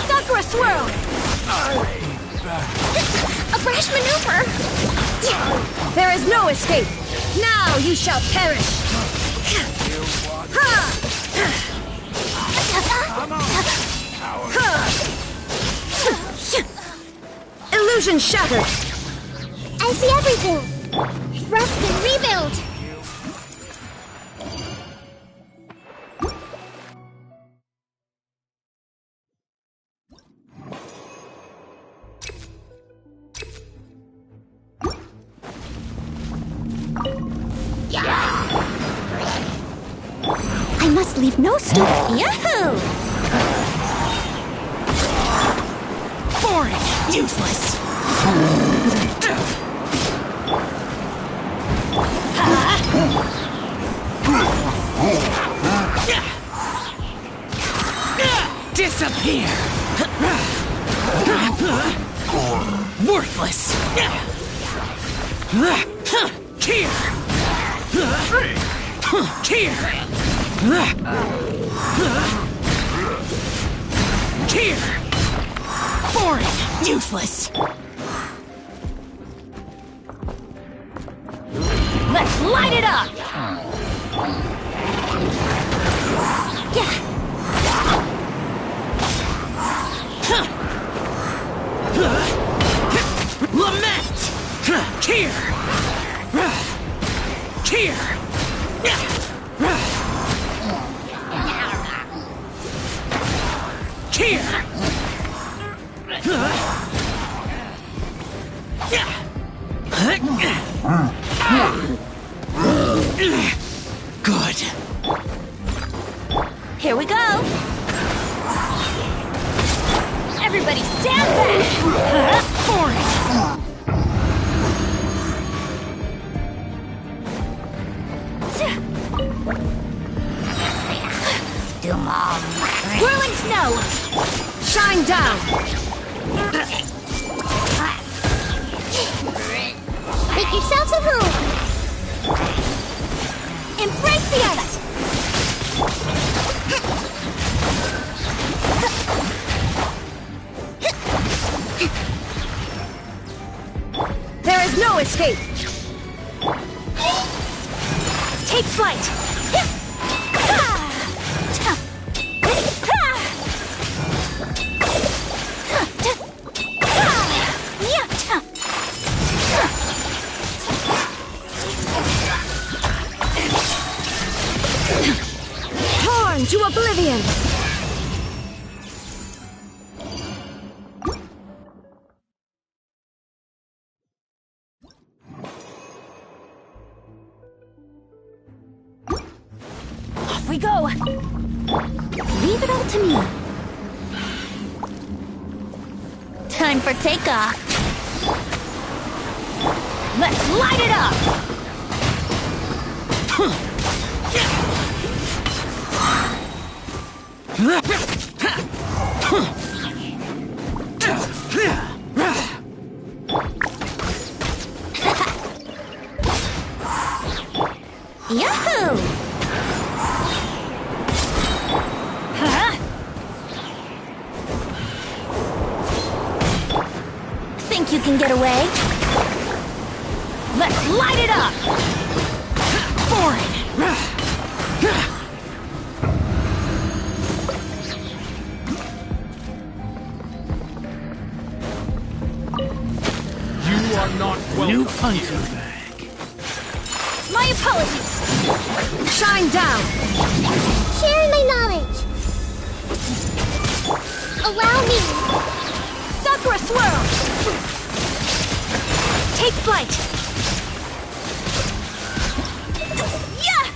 Sakura swirl! A brash maneuver! There is no escape! Now you shall perish! Illusion shattered! I see everything! Rest and rebuild! I must leave no stone. Yahoo! Boring! Useless! Disappear! Worthless! Here! Here! Here! Boring! Useless! Let's light it up! Lament! Here! Here! Here! Good. Here we go! Everybody stand back! Whirling snow! Shine down! Make yourselves at home! Embrace the ice! There is no escape! Take flight! Torn to oblivion! Off we go! Leave it all to me. Time for takeoff. Let's light it up! Yahoo! Think you can get away? Let's light it up! Foreign! You are not welcome. New punching bag. My apologies! Shine down! Sharing my knowledge. Allow me. Sakura swirl! Take flight! Yeah!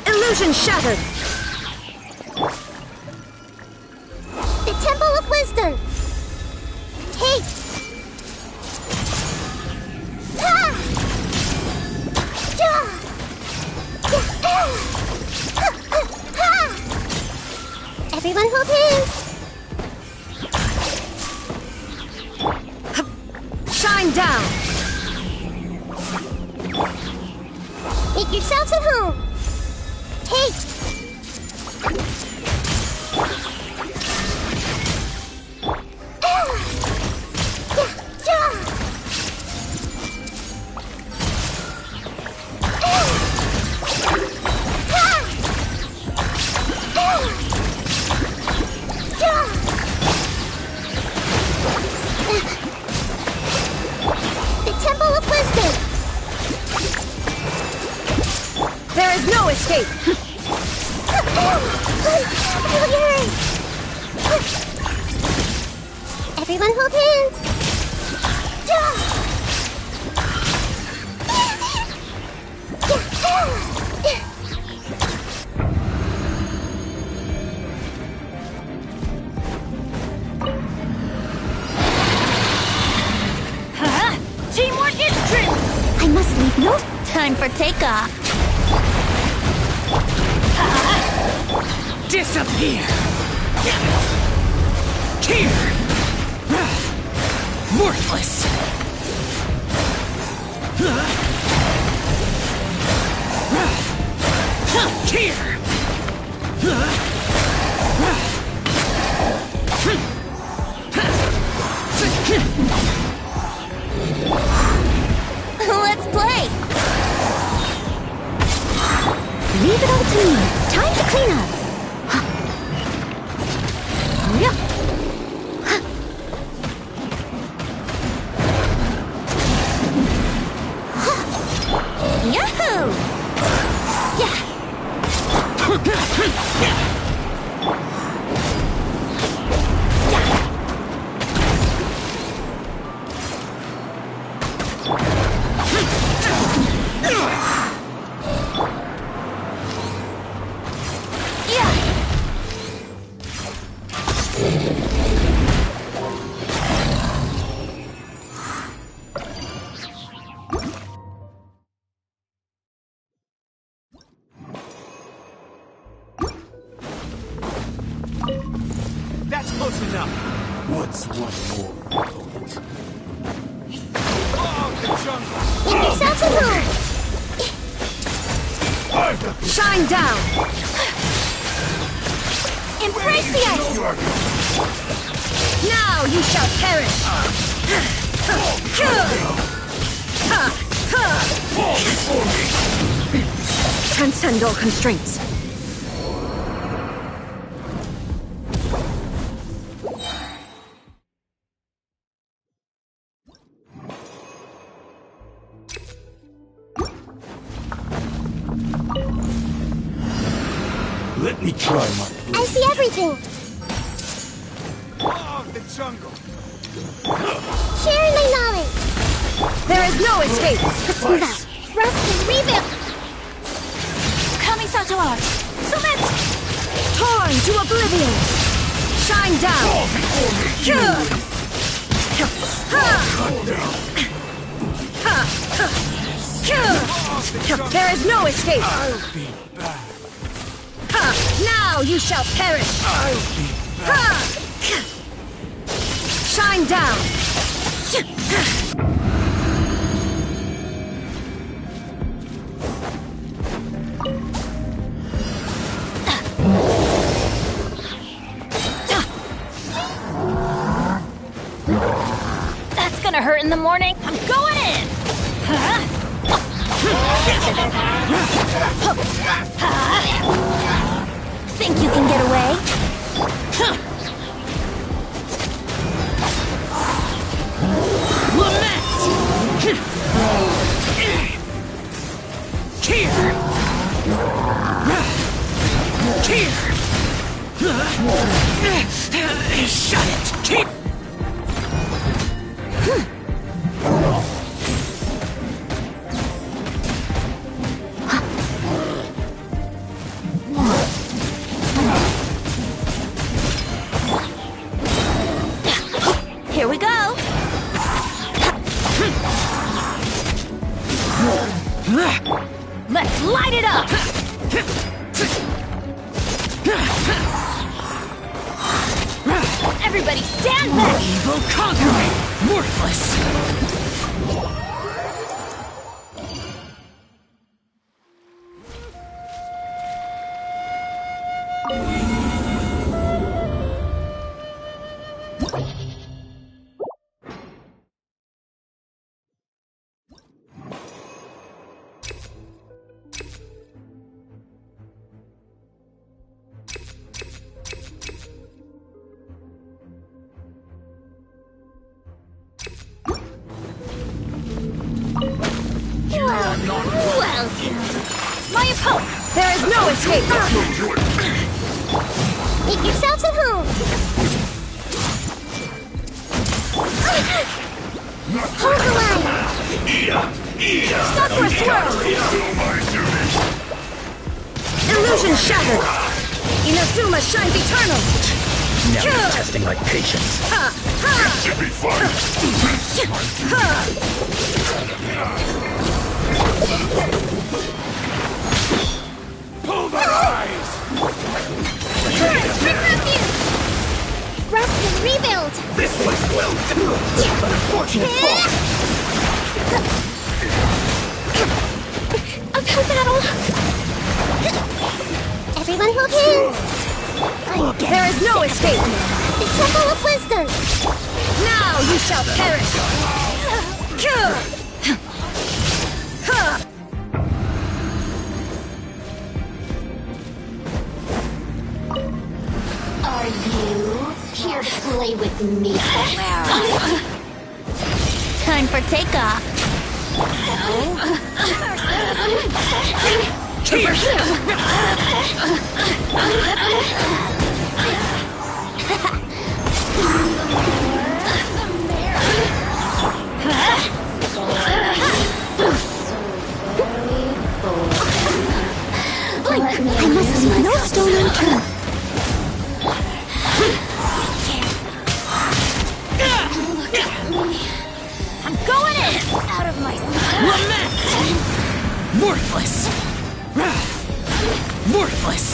Illusion shattered! The Temple of Wisdom. Take. Ah! Ja! Ah! Everyone hold hands. Shine down! Make yourselves at home. Take. The Temple of Wisdom. There is no escape! Everyone hold hands. Teamwork is true! I must leave no time for takeoff. Disappear! Here! Worthless! Here! Let's play! Leave it all to me. Time to clean up. That's close enough. What's one more opponent? Oh, the jungle! Make yourself at home! Shine down! Embrace the ice! Now you shall perish! Transcend all constraints. Let me try my... I see everything! Oh, the jungle! Sharing my knowledge! There is no escape! Let's move out! Rest and rebuild! Kamisato art! Select! Torn to oblivion! Shine down! There is no escape! I'll be back. Now you shall perish! I'll be back. Shine down! That's gonna hurt in the morning. I'm going in! Think you can get away? Lament! Here! Here! Shut it! Keep! Here we go! Let's light it up! Everybody stand back! Evil conquering! Worthless! My opponent! There is no escape! Make yourselves at home! Hold the line! Stop for a swirl! Illusion shattered! Inazuma shines eternal! Now you're testing my patience. That should be fun. Pull their eyes! Refuse! Rest and rebuild! This was well done! Unfortunate fall! Uphill battle! Everyone hold hands! There is no escape! The Temple of Wisdom! Now you shall perish! Are you here to play with me? Time for takeoff. I must leave no stone unturned. I'm going in! Out of my Lament! Worthless! Worthless!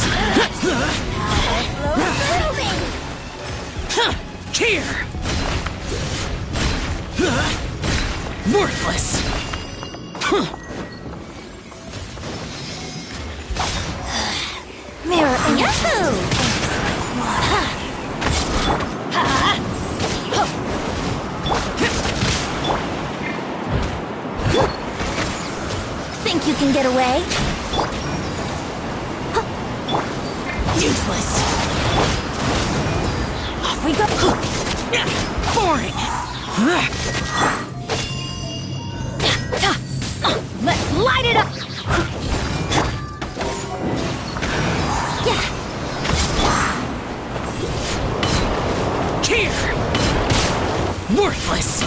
Here! Worthless! mirror in Yahoo! Think you can get away? Useless! Off we go! Boring! Let's light it up! Here! Worthless!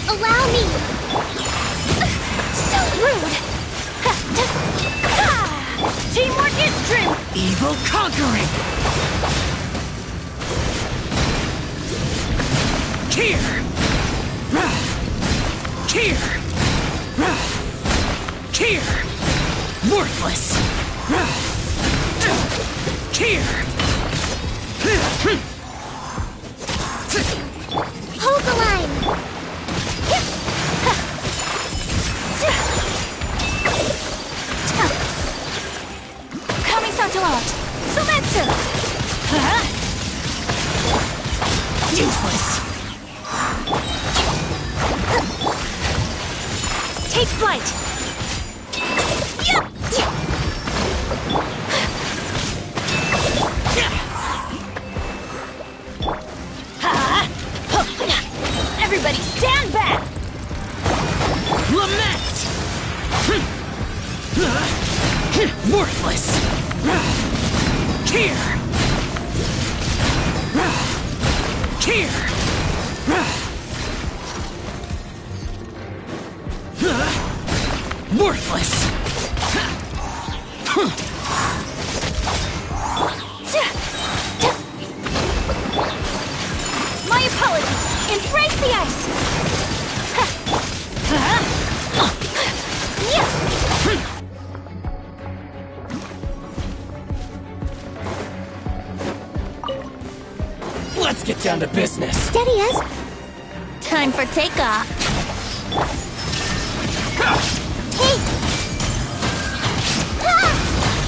Allow me! So rude! Teamwork is strength! Evil conquering! Here! Here! Here! Worthless! Here! Hold the line! Coming Santalot! Sumetsu! Useless! Take flight! Everybody stand back! Lament! Worthless! Here! Here! Worthless! My apologies. Embrace the ice. Let's get down to business. Steady us. Time for takeoff. Hey!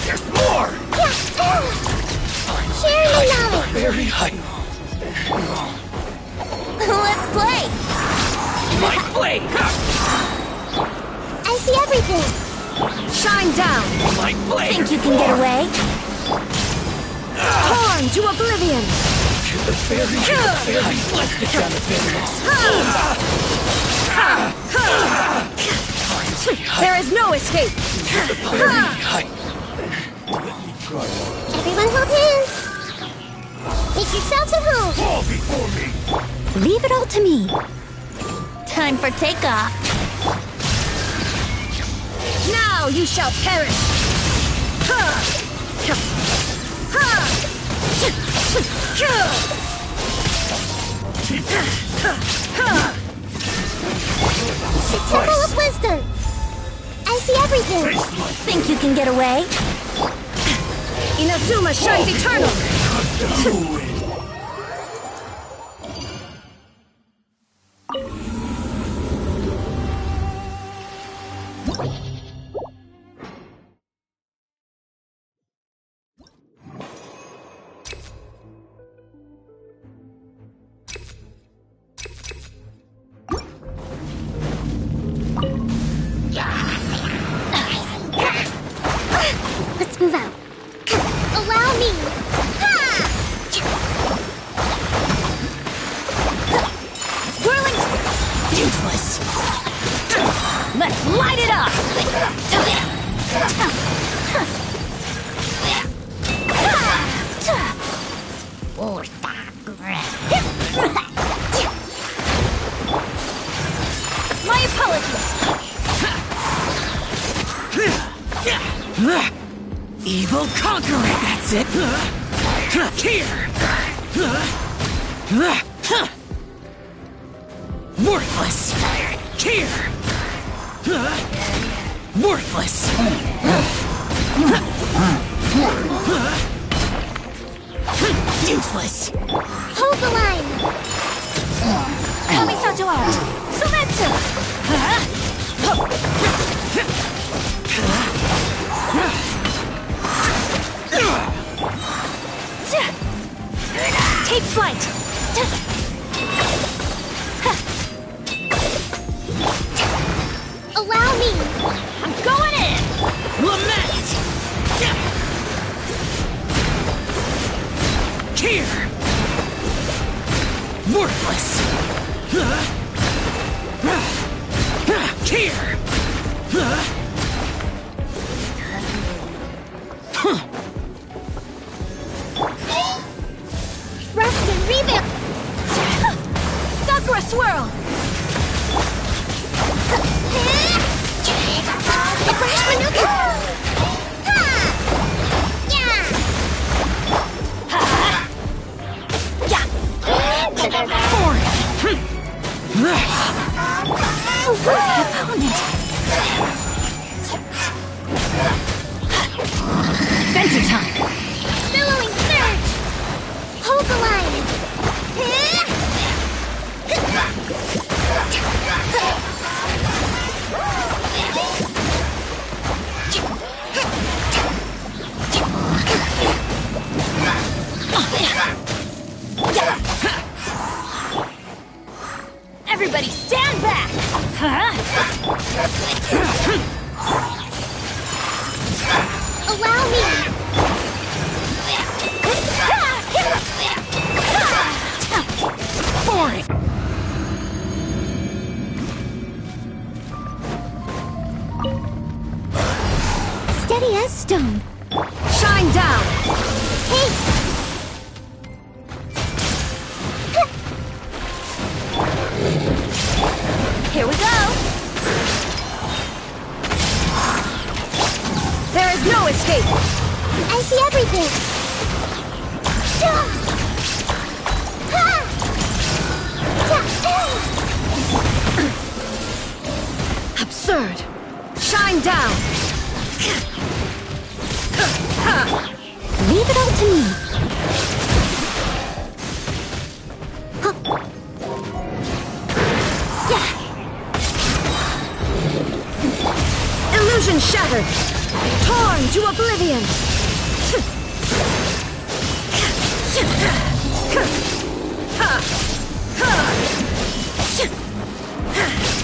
There's more! Share my knowledge. Very high. Let's play. My blade! I see everything. Shine down! My blade! Think you can get away? Torn to oblivion! Let's get down to business. There is no escape! Everyone hold hands. Make yourselves at home. Fall before me! Leave it all to me. Time for takeoff. Now you shall perish! The Temple of Wisdom. I see everything. Think you can get away? Inazuma shines eternal! Let's move out. Allow me. Whirling. Useless. Let's light it up. My apologies. Evil conquering, that's it. Here. Worthless. Here. Worthless. Useless. Hold the line. Kamisato out. Sumetsu. Take flight. Allow me. I'm going in. Lament. Here. Worthless. Here. Rest and rebuild. Sakura swirl. Crash Manuka. Adventure time. Billowing surge. Hold the line. Everybody stand back. Allow me. Boring. Steady as stone. Shine down! Hey! Here we go. There is no escape! I see everything! Absurd! Shine down! Leave it all to me! Illusion shattered! Torn to oblivion!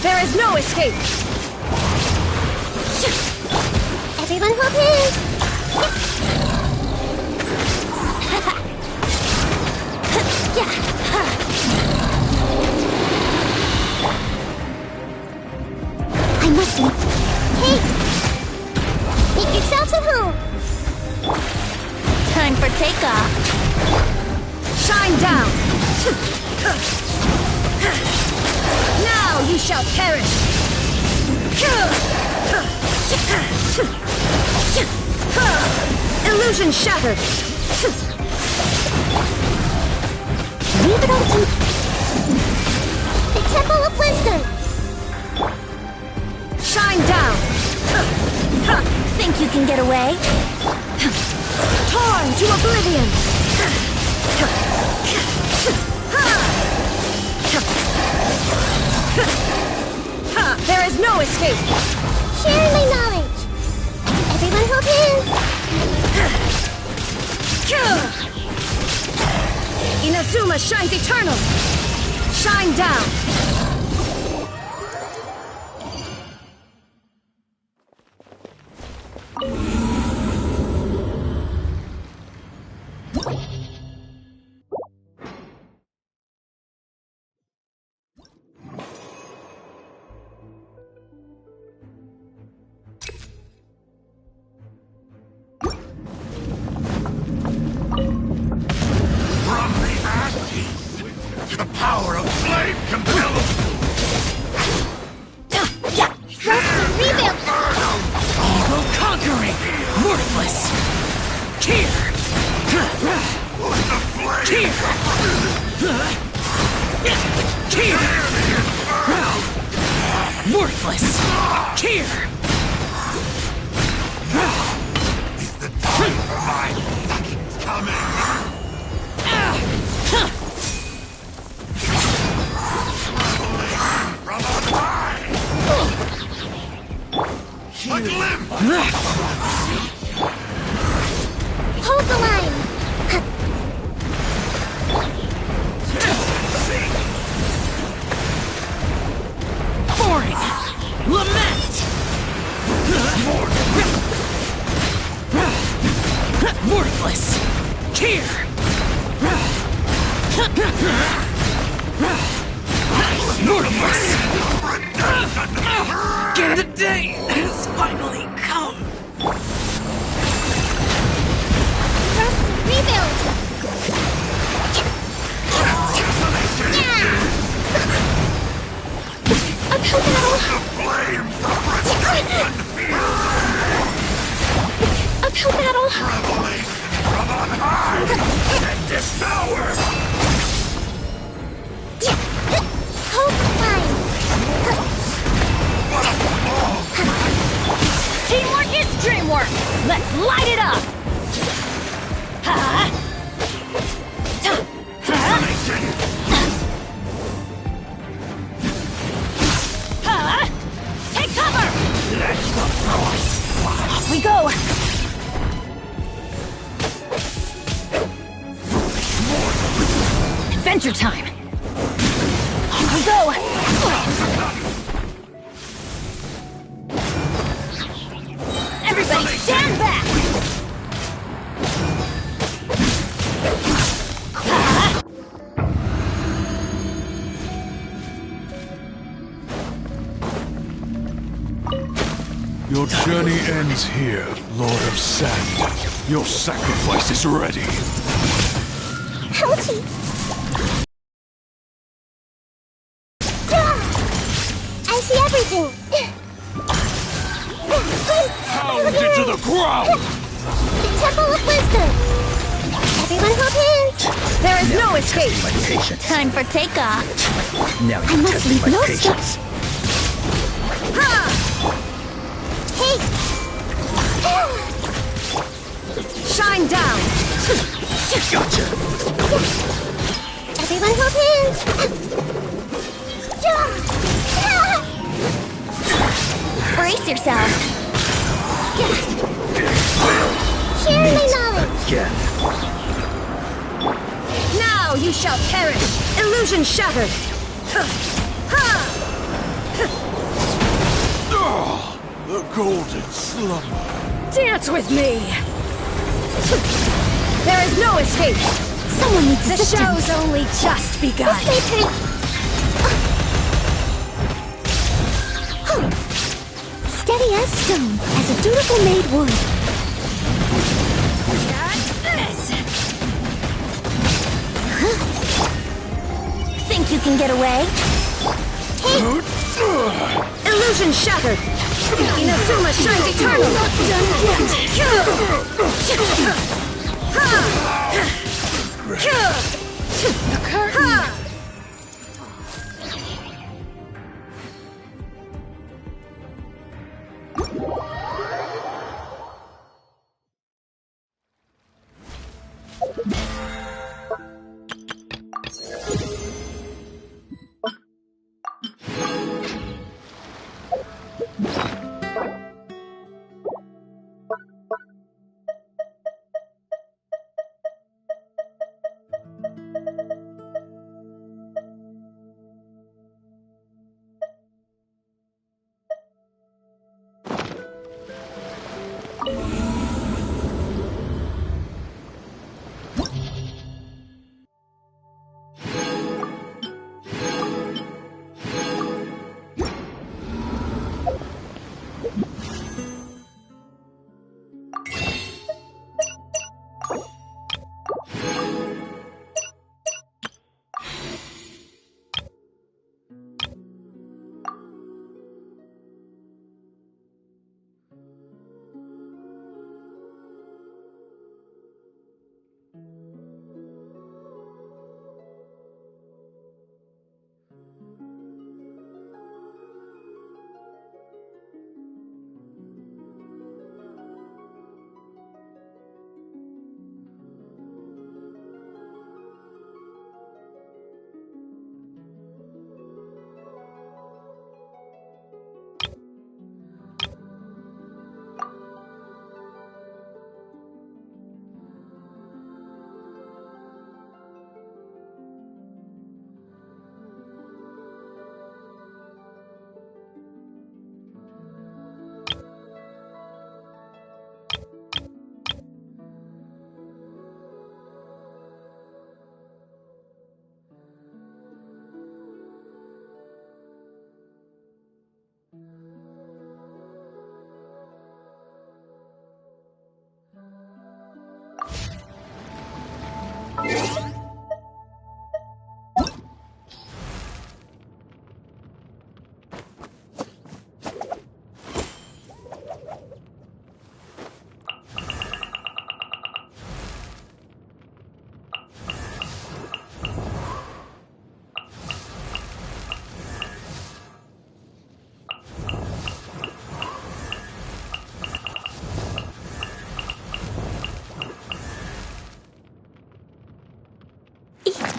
There is no escape! Everyone hold hands! I must leave. Hey! Make yourselves at home! Time for takeoff. Shine down! Now you shall perish! Illusion shattered! Leave it all to me! The Temple of Wisdom! Shine down! Think you can get away? Torn to oblivion! There is no escape! Share my knowledge! Everyone hold hands! Inazuma shines eternal! Shine down! The power of flame compels! Rebuild! Evil conquering! Worthless! Here! Here! Here! Worthless! Here! Is the time for my suckings coming? From on high! A glimpse! Hold the line! Boring! Lament! Worthless! Here! Worthless! The day has finally come! Rebuild! Uphill battle! Uphill battle! From on high! And this power! Hold the line! Teamwork is dreamwork! Let's light it up! Ha! Take cover! Off we go! Adventure time! Off we go! Everybody stand back! Your journey ends here, Lord of Sand. Your sacrifice is ready. Ouchie! I see everything! Pound into the ground! Temple of Wisdom! Everyone hold hands! There is no escape! My patience. Time for takeoff! Now I you're must testing leave my no patience. Hey! Shine down! Gotcha. Everyone hold hands! Brace yourselves! Share my knowledge! Again. Now you shall perish! Illusion shattered! The golden slumber. Dance with me! There is no escape! Someone needs The assistance. show's only just begun! This may turn... Steady as stone, as a dutiful maid would. Think you can get away? Illusion shattered! Inazuma shines eternal! Not done The curtain!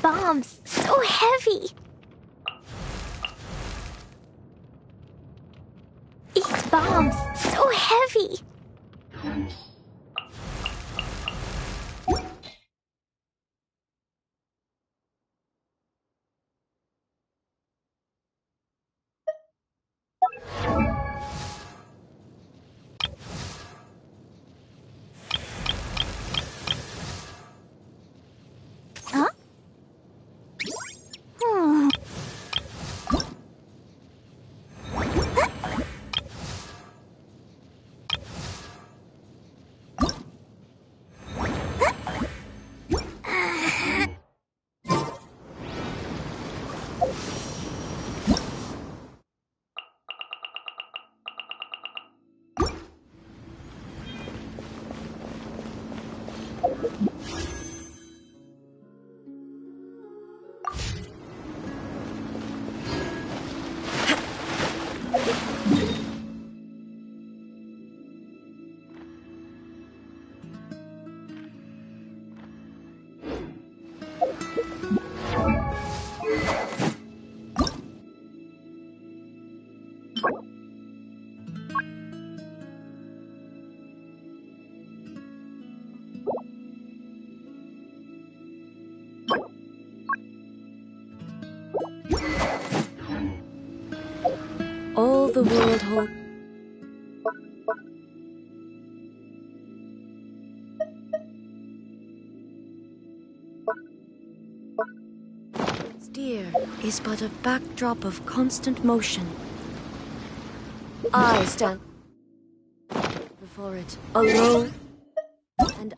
Bombs, so heavy. Each bombs, so heavy. Huh? All the world holds. Dear is but a backdrop of constant motion. I stand before it alone and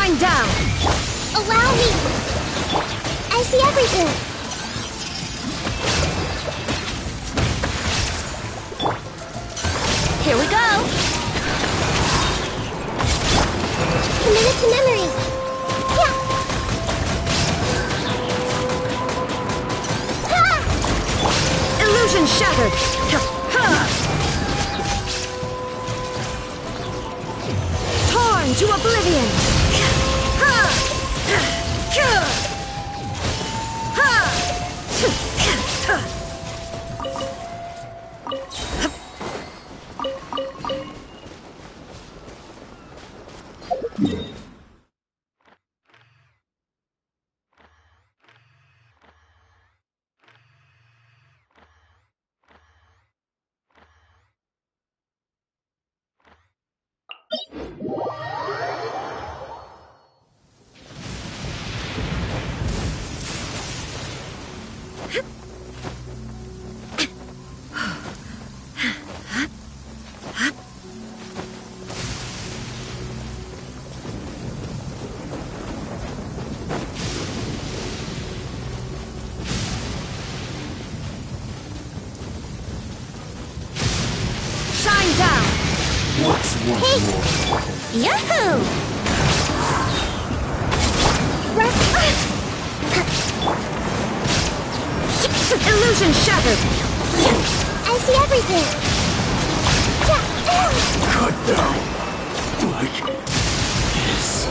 shine down. Allow me! I see everything! Here we go. Commit it to memory! Yeah! Ha! Illusion shattered. Torn to oblivion. What's one more? Yahoo! Illusion shattered. I see everything. Cut down. Like this.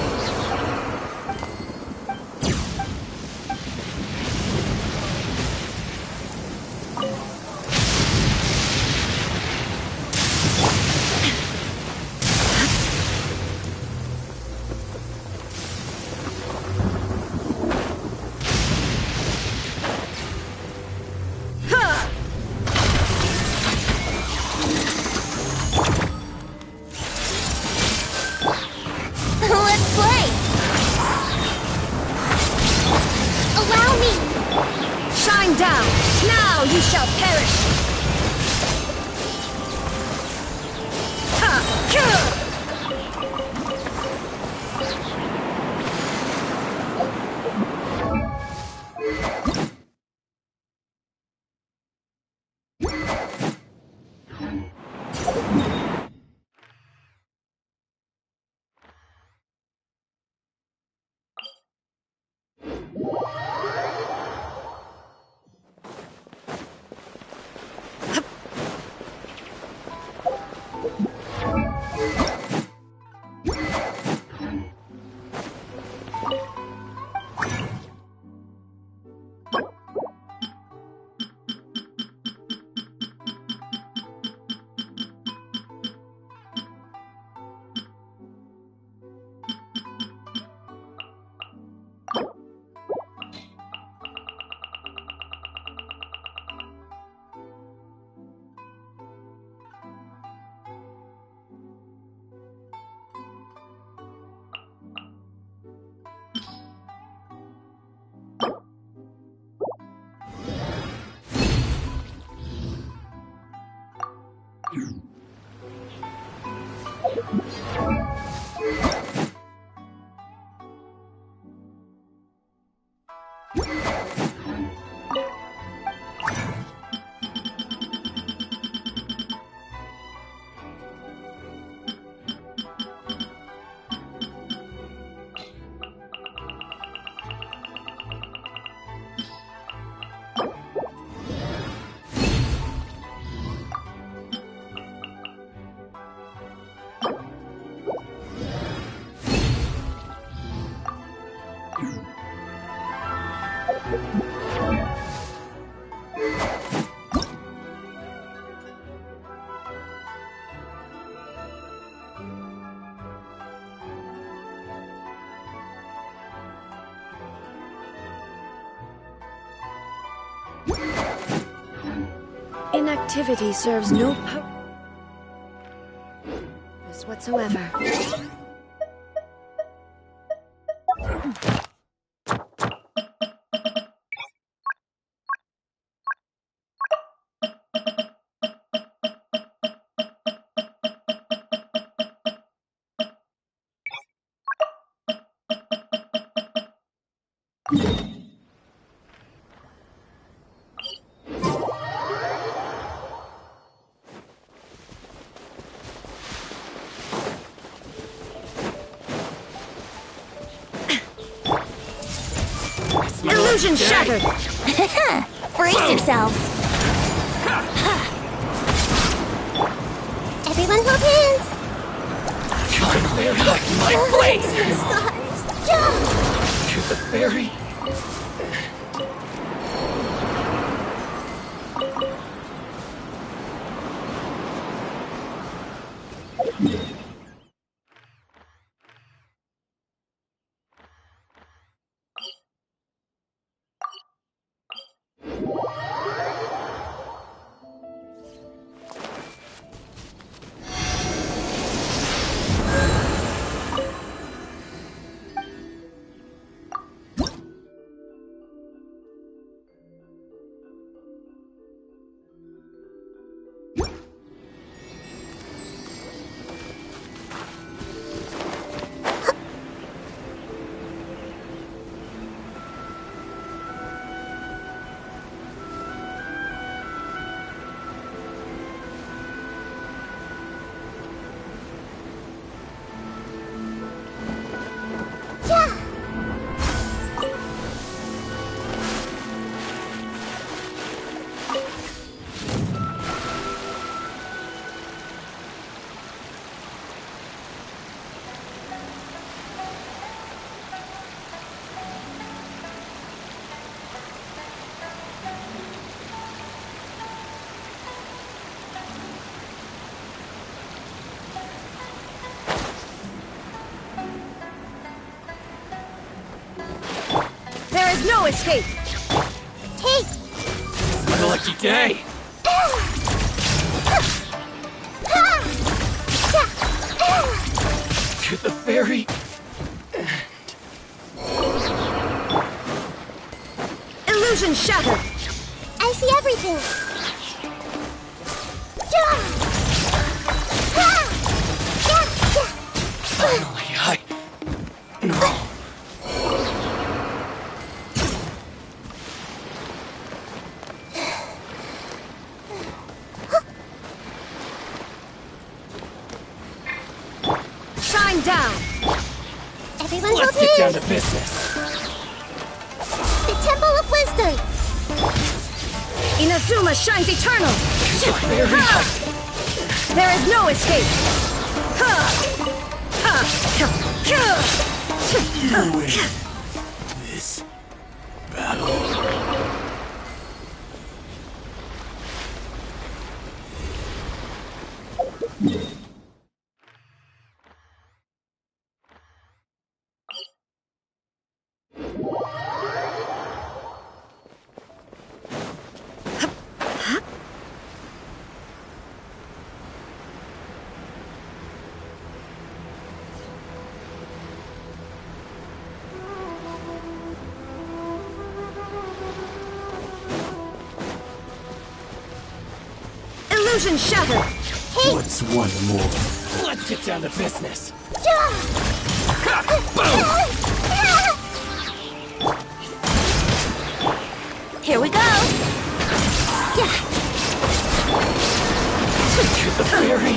Inactivity serves no purpose whatsoever. Illusion shattered! Brace yourselves. Everyone hold hands. Clear my blade! Stars, jump! To the ferry. There is no escape! Take! My lucky day! To the ferry. Illusion shattered! I see everything. Finally, No. Shine down! Everyone Let's hold get down hands. to business. The Temple of Wisdom. Inazuma shines eternal! Very There is no escape! You win this battle. Illusion shattered! What's one more? Let's get down to business. Here we go. To the fairy.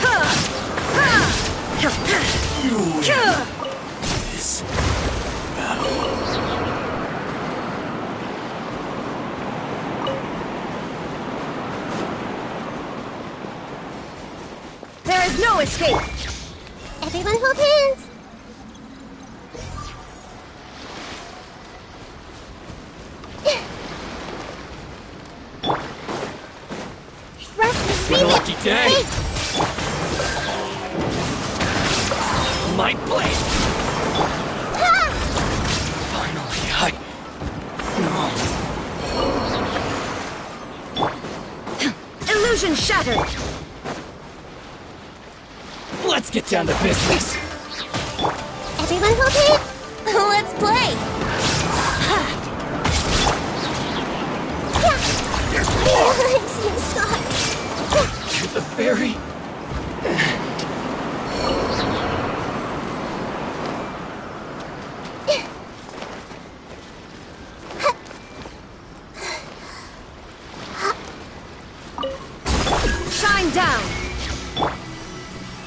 There is no escape. Everyone hold hands. Russ is What a really lucky day. big. My blade. Ha! Finally, Illusion shattered. let's get down to business. Everyone hold hands. Let's play. I'm so sorry. To the fairy. Shine down.